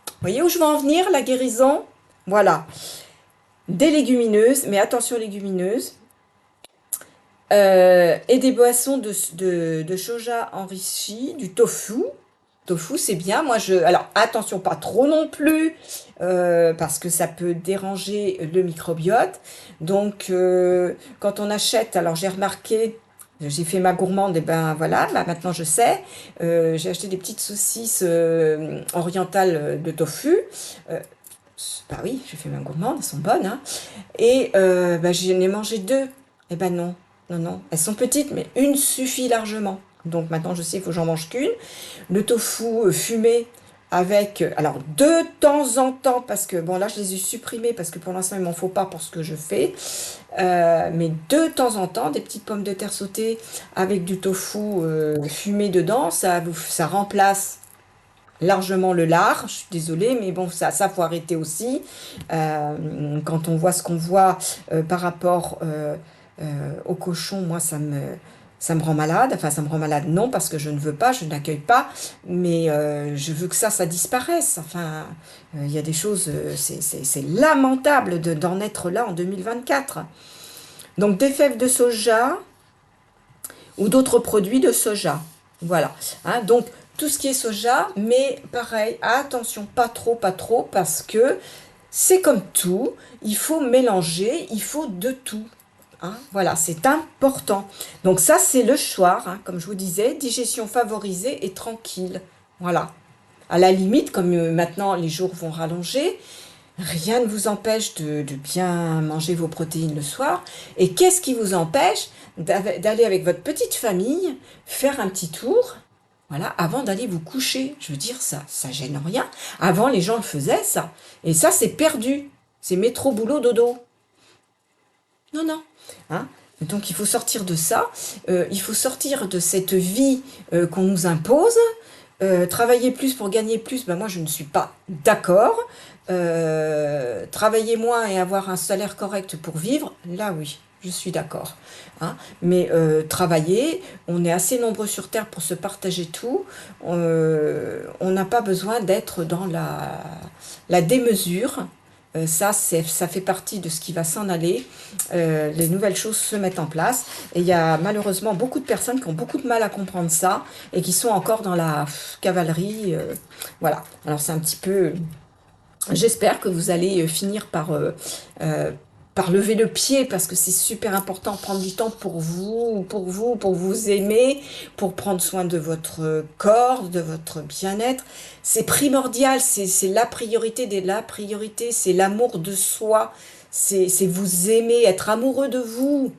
Vous voyez où je veux en venir, la guérison? Voilà. Des légumineuses, mais attention légumineuses, et des boissons de soja enrichi, du tofu. Tofu, c'est bien. Moi, alors, attention, pas trop non plus, parce que ça peut déranger le microbiote. Donc, quand on achète, alors j'ai remarqué, j'ai fait ma gourmande, et ben voilà, bah, maintenant je sais. J'ai acheté des petites saucisses orientales de tofu. Bah oui, j'ai fait ma gourmande, elles sont bonnes, hein. Et bah, j'en ai mangé deux. Eh ben non, non, non. Elles sont petites, mais une suffit largement. Donc maintenant, je sais, il faut que j'en mange qu'une. Le tofu fumé avec... alors, de temps en temps, parce que... Bon, là, je les ai supprimés parce que pour l'instant, il m'en faut pas pour ce que je fais. Mais de temps en temps, des petites pommes de terre sautées avec du tofu fumé dedans, ça remplace largement le lard, je suis désolée, mais bon, ça faut arrêter aussi. Quand on voit ce qu'on voit par rapport au cochon, moi, ça me rend malade. Enfin, ça me rend malade, non, parce que je ne veux pas, je n'accueille pas, mais je veux que ça disparaisse. Enfin, il y a des choses, c'est lamentable d'en être là en 2024. Donc, des fèves de soja ou d'autres produits de soja. Voilà. Hein, donc, tout ce qui est soja, mais pareil, attention, pas trop, parce que c'est comme tout, il faut mélanger, il faut de tout. Hein, voilà, c'est important. Donc ça, c'est le soir, hein, comme je vous disais, digestion favorisée et tranquille. Voilà. À la limite, comme maintenant les jours vont rallonger, rien ne vous empêche de bien manger vos protéines le soir. Et qu'est-ce qui vous empêche d'aller avec votre petite famille faire un petit tour, voilà, avant d'aller vous coucher? Je veux dire, ça gêne rien. Avant, les gens le faisaient, ça. Et ça, c'est perdu. C'est métro, boulot, dodo. Non, non. Hein, donc, il faut sortir de ça. Il faut sortir de cette vie qu'on nous impose. Travailler plus pour gagner plus, ben moi, je ne suis pas d'accord. Travailler moins et avoir un salaire correct pour vivre, là, oui. Je suis d'accord. Hein. Mais travailler, on est assez nombreux sur Terre pour se partager tout. On n'a pas besoin d'être dans la démesure. Ça fait partie de ce qui va s'en aller. Les nouvelles choses se mettent en place. Et il y a malheureusement beaucoup de personnes qui ont beaucoup de mal à comprendre ça et qui sont encore dans la cavalerie. Voilà. Alors c'est un petit peu... J'espère que vous allez finir par lever le pied, parce que c'est super important, prendre du temps pour vous aimer, pour prendre soin de votre corps, de votre bien-être. C'est primordial, c'est la priorité la priorité, c'est l'amour de soi, c'est vous aimer, être amoureux de vous.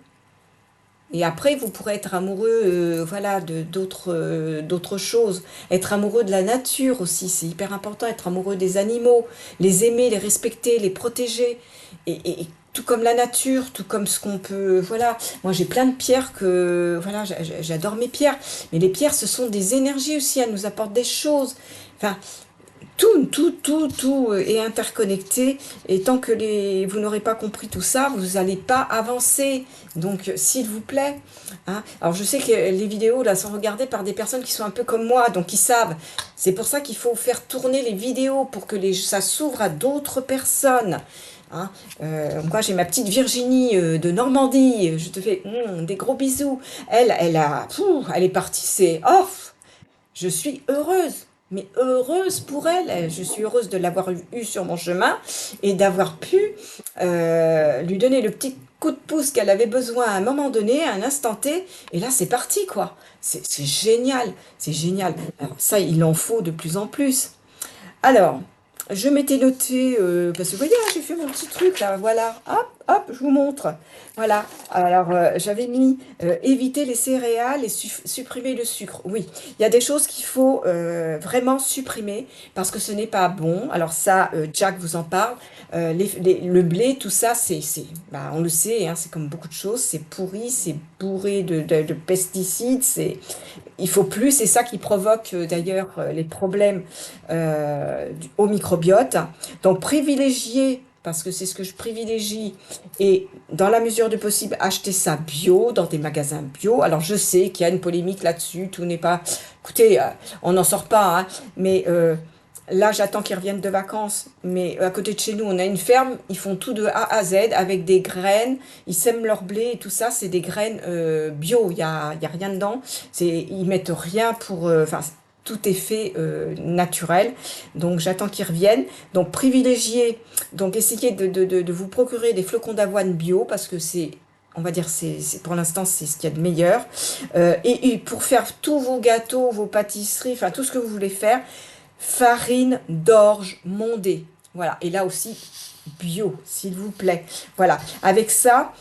Et après, vous pourrez être amoureux, voilà, d'autres choses. Être amoureux de la nature aussi, c'est hyper important. Être amoureux des animaux, les aimer, les respecter, les protéger. Et tout comme la nature, tout comme ce qu'on peut... Voilà, moi j'ai plein de pierres que... Voilà, j'adore mes pierres. Mais les pierres, ce sont des énergies aussi, elles nous apportent des choses. Enfin, tout est interconnecté, et tant que vous n'aurez pas compris tout ça, vous n'allez pas avancer. Donc, s'il vous plaît, hein. Alors, je sais que les vidéos là sont regardées par des personnes qui sont un peu comme moi, donc qui savent. C'est pour ça qu'il faut faire tourner les vidéos pour que ça s'ouvre à d'autres personnes. Hein. Moi, j'ai ma petite Virginie de Normandie. Je te fais des gros bisous. Elle est partie. Je suis heureuse. mais heureuse pour elle. Je suis heureuse de l'avoir eu sur mon chemin et d'avoir pu lui donner le petit coup de pouce qu'elle avait besoin à un moment donné, à un instant T. Et là, c'est parti, quoi. C'est génial, c'est génial. Alors ça, il en faut de plus en plus. Alors, je m'étais noté, parce que vous voyez, j'ai fait mon petit truc là, voilà, hop, hop, je vous montre. Voilà, alors j'avais mis éviter les céréales et supprimer le sucre. Oui, il y a des choses qu'il faut vraiment supprimer parce que ce n'est pas bon. Alors ça, Jack vous en parle. Le blé, tout ça, bah, on le sait, hein, c'est comme beaucoup de choses, c'est pourri, c'est bourré de pesticides, il faut plus, c'est ça qui provoque d'ailleurs les problèmes au microbiote. Donc privilégier, parce que c'est ce que je privilégie, et dans la mesure du possible, acheter ça bio, dans des magasins bio. Alors je sais qu'il y a une polémique là-dessus, tout n'est pas... Écoutez, on n'en sort pas, hein, mais là j'attends qu'ils reviennent de vacances. Mais à côté de chez nous, on a une ferme, ils font tout de A à Z avec des graines, ils sèment leur blé et tout ça, c'est des graines bio, il y a rien dedans. Ils mettent rien pour... Enfin, tout est fait naturel. Donc j'attends qu'ils reviennent. Donc privilégier, donc essayez de vous procurer des flocons d'avoine bio parce que on va dire, pour l'instant, c'est ce qu'il y a de meilleur. Et pour faire tous vos gâteaux, vos pâtisseries, enfin tout ce que vous voulez faire, farine d'orge mondée. Voilà. Et là aussi, bio, s'il vous plaît. Voilà. Avec ça,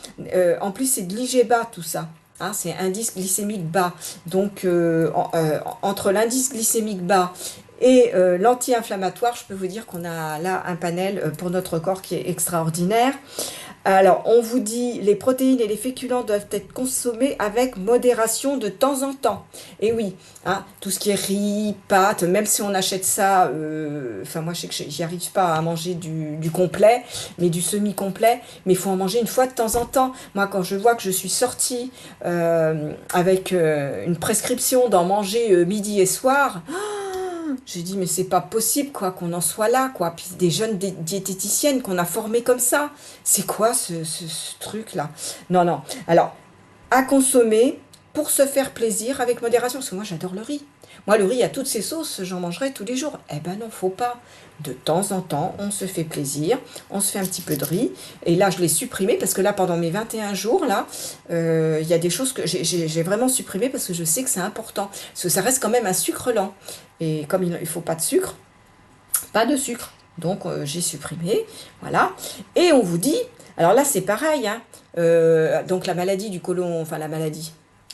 en plus, c'est de l'IGBA, tout ça. Hein, c'est indice glycémique bas. Donc, entre l'indice glycémique bas et l'anti-inflammatoire, je peux vous dire qu'on a là un panel pour notre corps qui est extraordinaire. Alors, on vous dit, les protéines et les féculents doivent être consommés avec modération de temps en temps. Et oui, hein, tout ce qui est riz, pâtes, même si on achète ça, enfin moi je sais que j'y arrive pas à manger du complet, mais du semi-complet, mais il faut en manger une fois de temps en temps. Moi, quand je vois que je suis sortie avec une prescription d'en manger midi et soir, j'ai dit, mais c'est pas possible, quoi, qu'on en soit là, quoi. Puis des jeunes diététiciennes qu'on a formées comme ça. C'est quoi ce truc-là? Non, non. Alors, à consommer pour se faire plaisir avec modération, parce que moi, j'adore le riz. Moi, le riz à toutes ses sauces, j'en mangerai tous les jours. Eh ben non, faut pas. De temps en temps, on se fait plaisir, on se fait un petit peu de riz. Et là, je l'ai supprimé parce que là, pendant mes 21 jours, là, il y a des choses que j'ai vraiment supprimées parce que je sais que c'est important. Parce que ça reste quand même un sucre lent. Et comme il ne faut pas de sucre, pas de sucre. Donc, j'ai supprimé. Voilà. Et on vous dit, alors là, c'est pareil, hein, donc la maladie du côlon, enfin la maladie.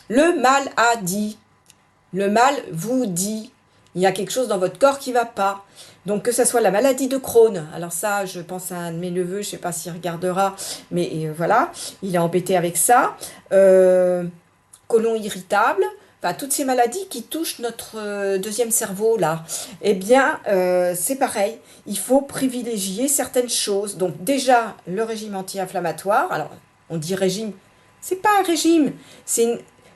Le mal a dit. Le mal vous dit. Il y a quelque chose dans votre corps qui ne va pas. Donc que ce soit la maladie de Crohn. Alors ça, je pense à un de mes neveux, je ne sais pas s'il regardera, mais voilà, il est embêté avec ça. Côlon irritable. Enfin, toutes ces maladies qui touchent notre deuxième cerveau, là, eh bien, c'est pareil. Il faut privilégier certaines choses. Donc, déjà, le régime anti-inflammatoire. Alors, on dit régime. C'est pas un régime.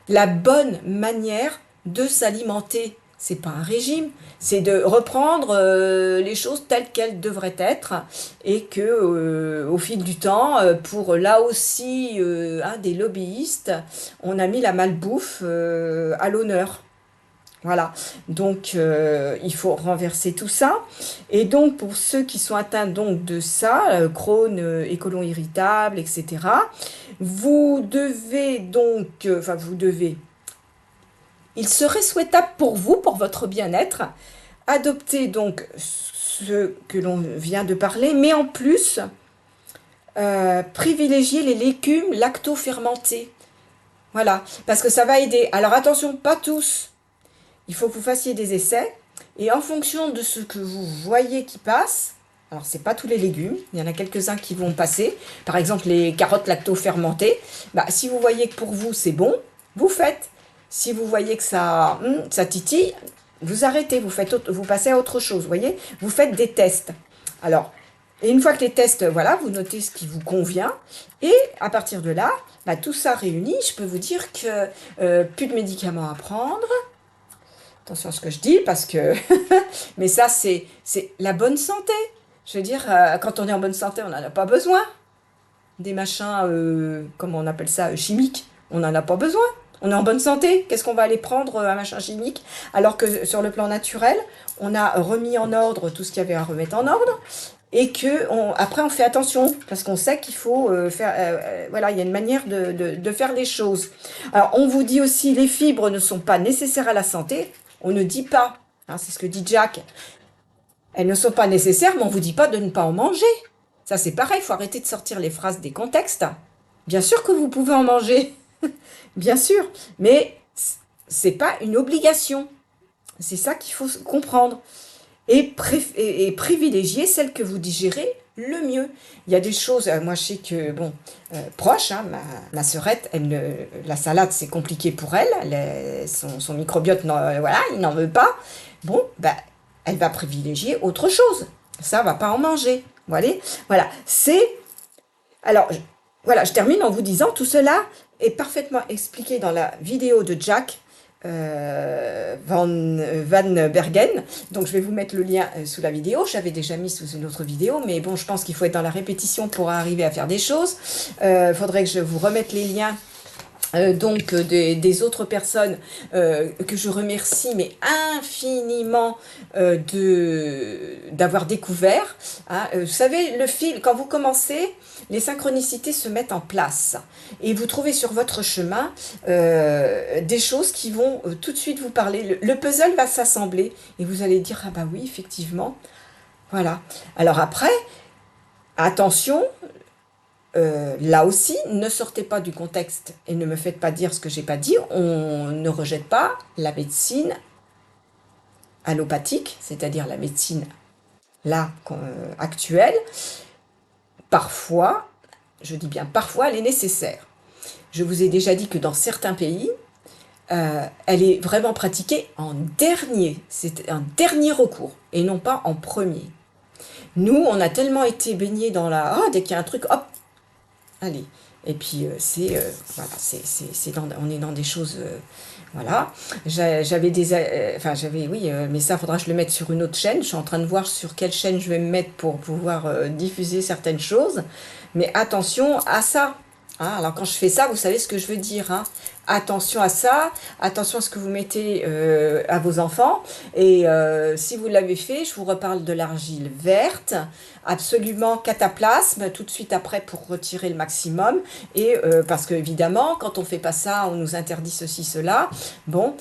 La bonne manière de s'alimenter. C'est pas un régime. C'est de reprendre les choses telles qu'elles devraient être et que, au fil du temps, pour là aussi des lobbyistes, on a mis la malbouffe à l'honneur. Voilà, donc il faut renverser tout ça. Et donc pour ceux qui sont atteints donc de ça, Crohn et côlon irritable, etc., vous devez donc, enfin vous devez, il serait souhaitable pour vous, pour votre bien-être, adopter donc ce que l'on vient de parler, mais en plus, privilégier les légumes lacto-fermentés. Voilà, parce que ça va aider. Alors attention, pas tous. Il faut que vous fassiez des essais et en fonction de ce que vous voyez qui passe, alors c'est pas tous les légumes, il y en a quelques-uns qui vont passer, par exemple les carottes lacto-fermentées, bah, si vous voyez que pour vous c'est bon, vous faites. Si vous voyez que ça titille, vous arrêtez, vous passez à autre chose, vous voyez, vous faites des tests. Alors, et une fois que les tests, voilà, vous notez ce qui vous convient, et à partir de là, bah, tout ça réuni, je peux vous dire que plus de médicaments à prendre. Attention à ce que je dis, parce que... Mais ça, c'est la bonne santé. Je veux dire, quand on est en bonne santé, on n'en a pas besoin. Des machins, comment on appelle ça, chimiques. On n'en a pas besoin. On est en bonne santé, qu'est-ce qu'on va aller prendre un machin chimique? Alors que sur le plan naturel, on a remis en ordre tout ce qu'il y avait à remettre en ordre, et que après on fait attention, parce qu'on sait qu'il faut faire... voilà, il y a une manière de faire les choses. Alors on vous dit aussi, les fibres ne sont pas nécessaires à la santé, on ne dit pas, hein, c'est ce que dit Jack, elles ne sont pas nécessaires, mais on ne vous dit pas de ne pas en manger. Ça c'est pareil, il faut arrêter de sortir les phrases des contextes. Bien sûr que vous pouvez en manger, bien sûr, mais c'est pas une obligation. C'est ça qu'il faut comprendre. Et privilégier celle que vous digérez le mieux. Il y a des choses, moi je sais que, bon, proche, hein, ma sœurette, la salade c'est compliqué pour elle, son microbiote, voilà, il n'en veut pas. Bon, bah, elle va privilégier autre chose. Ça, va pas en manger. Voilà, c'est... Alors, voilà, je termine en vous disant, tout cela est parfaitement expliqué dans la vidéo de Jack Van Bergen. Donc je vais vous mettre le lien sous la vidéo. J'avais déjà mis sous une autre vidéo, mais bon, je pense qu'il faut être dans la répétition pour arriver à faire des choses. Faudrait que je vous remette les liens donc des autres personnes que je remercie mais infiniment d'avoir découvert. Hein. Vous savez, le fil, quand vous commencez, les synchronicités se mettent en place et vous trouvez sur votre chemin des choses qui vont tout de suite vous parler. Le puzzle va s'assembler et vous allez dire, ah bah oui, effectivement, voilà. Alors après, attention, là aussi, ne sortez pas du contexte et ne me faites pas dire ce que j'ai pas dit. On ne rejette pas la médecine allopathique, c'est-à-dire la médecine là actuelle. Parfois, je dis bien parfois, elle est nécessaire. Je vous ai déjà dit que dans certains pays, elle est vraiment pratiquée en dernier. C'est un dernier recours et non pas en premier. Nous, on a tellement été baignés dans la... Oh, dès qu'il y a un truc, hop, allez. Et puis, voilà, on est dans des choses... voilà. J'avais des... enfin, j'avais... Oui, mais ça, faudra que je le mette sur une autre chaîne. Je suis en train de voir sur quelle chaîne je vais me mettre pour pouvoir diffuser certaines choses. Mais attention à ça. Hein, alors quand je fais ça, vous savez ce que je veux dire. Hein. Attention à ça, attention à ce que vous mettez à vos enfants. Et si vous l'avez fait, je vous reparle de l'argile verte. Absolument cataplasme, tout de suite après pour retirer le maximum. Et parce que évidemment, quand on fait pas ça, on nous interdit ceci, cela. Bon,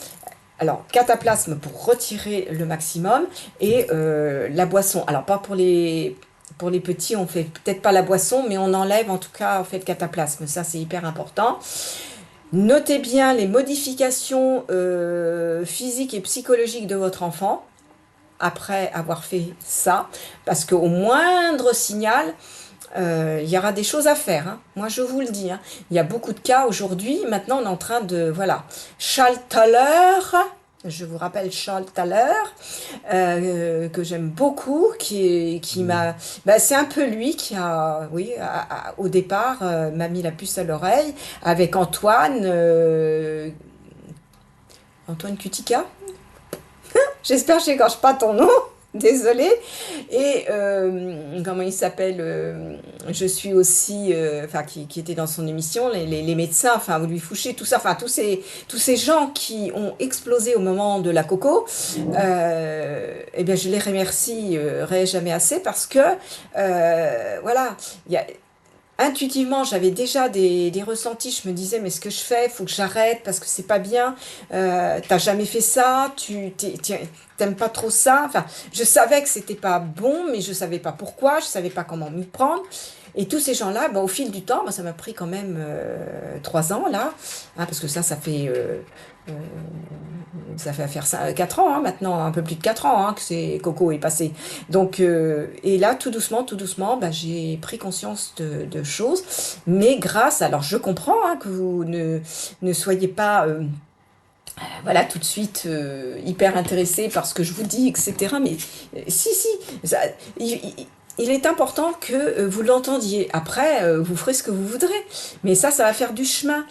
alors cataplasme pour retirer le maximum. Et la boisson, alors pas pour les... Pour les petits, on fait peut-être pas la boisson, mais on enlève en tout cas, on fait le cataplasme. Ça, c'est hyper important. Notez bien les modifications physiques et psychologiques de votre enfant après avoir fait ça, parce qu'au moindre signal, il y aura des choses à faire. Hein. Moi, je vous le dis. Hein. Il y a beaucoup de cas aujourd'hui. Maintenant, on est en train de... Voilà. Charles Thaler... Je vous rappelle Charles Thaler, que j'aime beaucoup, qui m'a... Ben, c'est un peu lui qui a, oui, au départ, m'a mis la puce à l'oreille, avec Antoine Cutica. J'espère que je n'égorge pas ton nom. Désolée. Et comment il s'appelle je suis aussi, enfin qui était dans son émission, les médecins, enfin Louis Fouché, tout ça, enfin tous ces gens qui ont explosé au moment de la coco, eh bien je les remercierai jamais assez parce que voilà, il y a intuitivement, j'avais déjà des ressentis. Je me disais, mais ce que je fais, il faut que j'arrête parce que c'est pas bien. T'as jamais fait ça, t'aimes pas trop ça. Enfin, je savais que c'était pas bon, mais je savais pas pourquoi, je savais pas comment m'y prendre. Et tous ces gens-là, bah, au fil du temps, bah, ça m'a pris quand même 3 ans là, hein, parce que ça fait faire 4 ans hein, maintenant, un peu plus de 4 ans hein, que Coco est passé. Donc, et là, tout doucement, bah, j'ai pris conscience de choses, mais grâce, alors je comprends hein, que vous ne soyez pas... voilà, tout de suite hyper intéressé par ce que je vous dis, etc. Mais si, ça, il est important que vous l'entendiez. Après, vous ferez ce que vous voudrez. Mais ça va faire du chemin.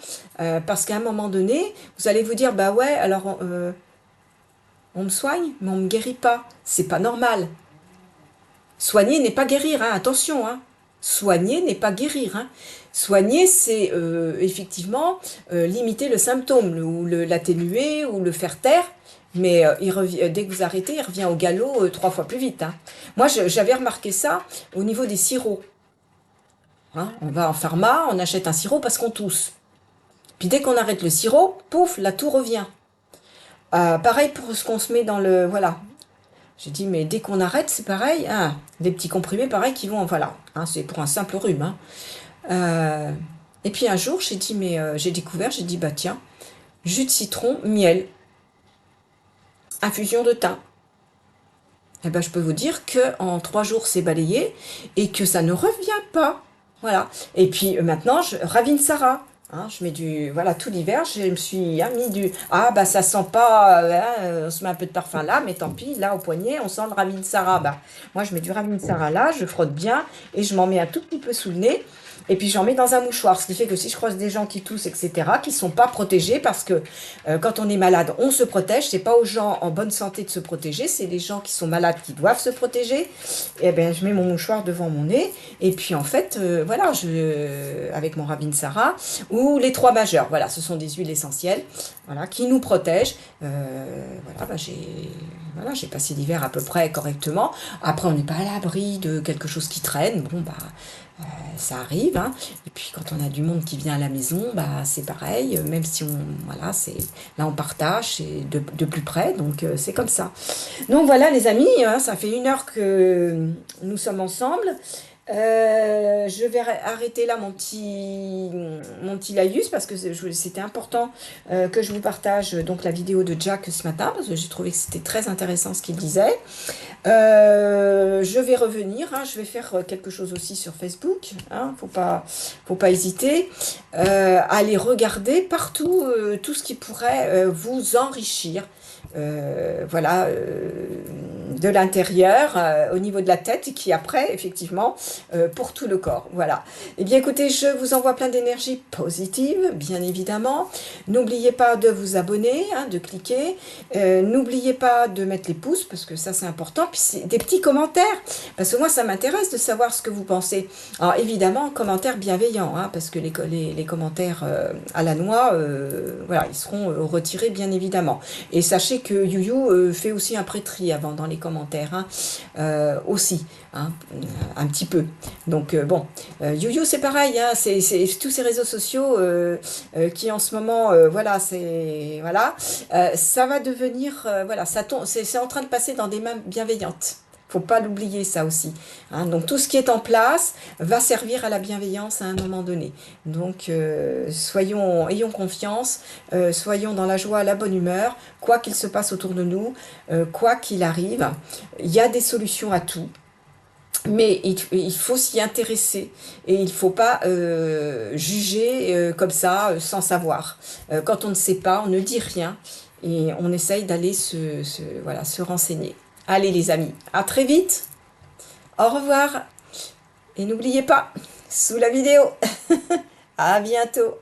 Parce qu'à un moment donné, vous allez vous dire, bah ouais, alors on me soigne, mais on ne me guérit pas. C'est pas normal. Soigner n'est pas guérir, hein, attention. Hein. Soigner n'est pas guérir. Hein. Soigner, c'est effectivement limiter le symptôme, ou l'atténuer, ou le faire taire. Mais dès que vous arrêtez, il revient au galop 3 fois plus vite, hein. Moi, j'avais remarqué ça au niveau des sirops. Hein. On va en pharma, on achète un sirop parce qu'on tousse. Puis dès qu'on arrête le sirop, pouf, là tout revient. Pareil pour ce qu'on se met dans le... Voilà. J'ai dit, mais dès qu'on arrête, c'est pareil. Hein, des petits comprimés, pareil, qui vont... Voilà. Hein, c'est pour un simple rhume. Hein. Euh, et puis un jour, j'ai dit, mais j'ai découvert, j'ai dit, bah tiens, jus de citron, miel, infusion de thym. Eh ben, je peux vous dire qu'en 3 jours, c'est balayé et que ça ne revient pas. Voilà. Et puis maintenant, Ravinsara. Hein, je mets du... Voilà, tout l'hiver, je me suis mis du... Ah, bah ça sent pas... hein, on se met un peu de parfum là, mais tant pis, là, au poignet, on sent le Ravinsara. Bah, moi, je mets du Ravinsara là, je frotte bien et je m'en mets un tout petit peu sous le nez. Et puis j'en mets dans un mouchoir, ce qui fait que si je croise des gens qui toussent, etc., qui ne sont pas protégés, parce que quand on est malade, on se protège, c'est pas aux gens en bonne santé de se protéger, c'est les gens qui sont malades qui doivent se protéger. Et ben je mets mon mouchoir devant mon nez, et puis en fait, voilà, avec mon Ravinsara, ou les 3 majeurs, voilà, ce sont des huiles essentielles, voilà, qui nous protègent. Voilà, bah, j'ai passé l'hiver à peu près correctement. Après, on n'est pas à l'abri de quelque chose qui traîne, bon bah... ça arrive, hein. Et puis quand on a du monde qui vient à la maison, bah c'est pareil, même si on, voilà, là on partage, c'est de plus près, donc c'est comme ça. Donc voilà les amis, hein, ça fait 1 heure que nous sommes ensemble. Je vais arrêter là mon petit laïus parce que c'était important que je vous partage donc la vidéo de Jack ce matin parce que j'ai trouvé que c'était très intéressant ce qu'il disait. Je vais revenir, hein, je vais faire quelque chose aussi sur Facebook, hein, faut pas hésiter à aller regarder partout tout ce qui pourrait vous enrichir. Voilà, de l'intérieur, au niveau de la tête, et qui après, effectivement, pour tout le corps. Voilà. Eh bien, écoutez, je vous envoie plein d'énergie positive, bien évidemment. N'oubliez pas de vous abonner, hein, de cliquer. N'oubliez pas de mettre les pouces, parce que ça, c'est important. Puis, des petits commentaires, parce que moi, ça m'intéresse de savoir ce que vous pensez. Alors, évidemment, commentaires bienveillants, hein, parce que les commentaires à la noix, voilà, ils seront retirés, bien évidemment. Et sachez que YouYou fait aussi un pré-tri avant dans les commentaires, hein, aussi, hein, un petit peu. Donc bon, YouYou c'est pareil, hein, c'est tous ces réseaux sociaux qui en ce moment, voilà, voilà, ça va devenir, voilà, c'est en train de passer dans des mains bienveillantes. Faut pas l'oublier ça aussi, hein. Donc tout ce qui est en place va servir à la bienveillance à un moment donné. Donc ayons confiance, soyons dans la joie, la bonne humeur, quoi qu'il se passe autour de nous, quoi qu'il arrive, il y a des solutions à tout. Mais il faut s'y intéresser et il ne faut pas juger comme ça sans savoir. Quand on ne sait pas, on ne dit rien et on essaye d'aller voilà, se renseigner. Allez les amis, à très vite, au revoir et n'oubliez pas, sous la vidéo, à bientôt.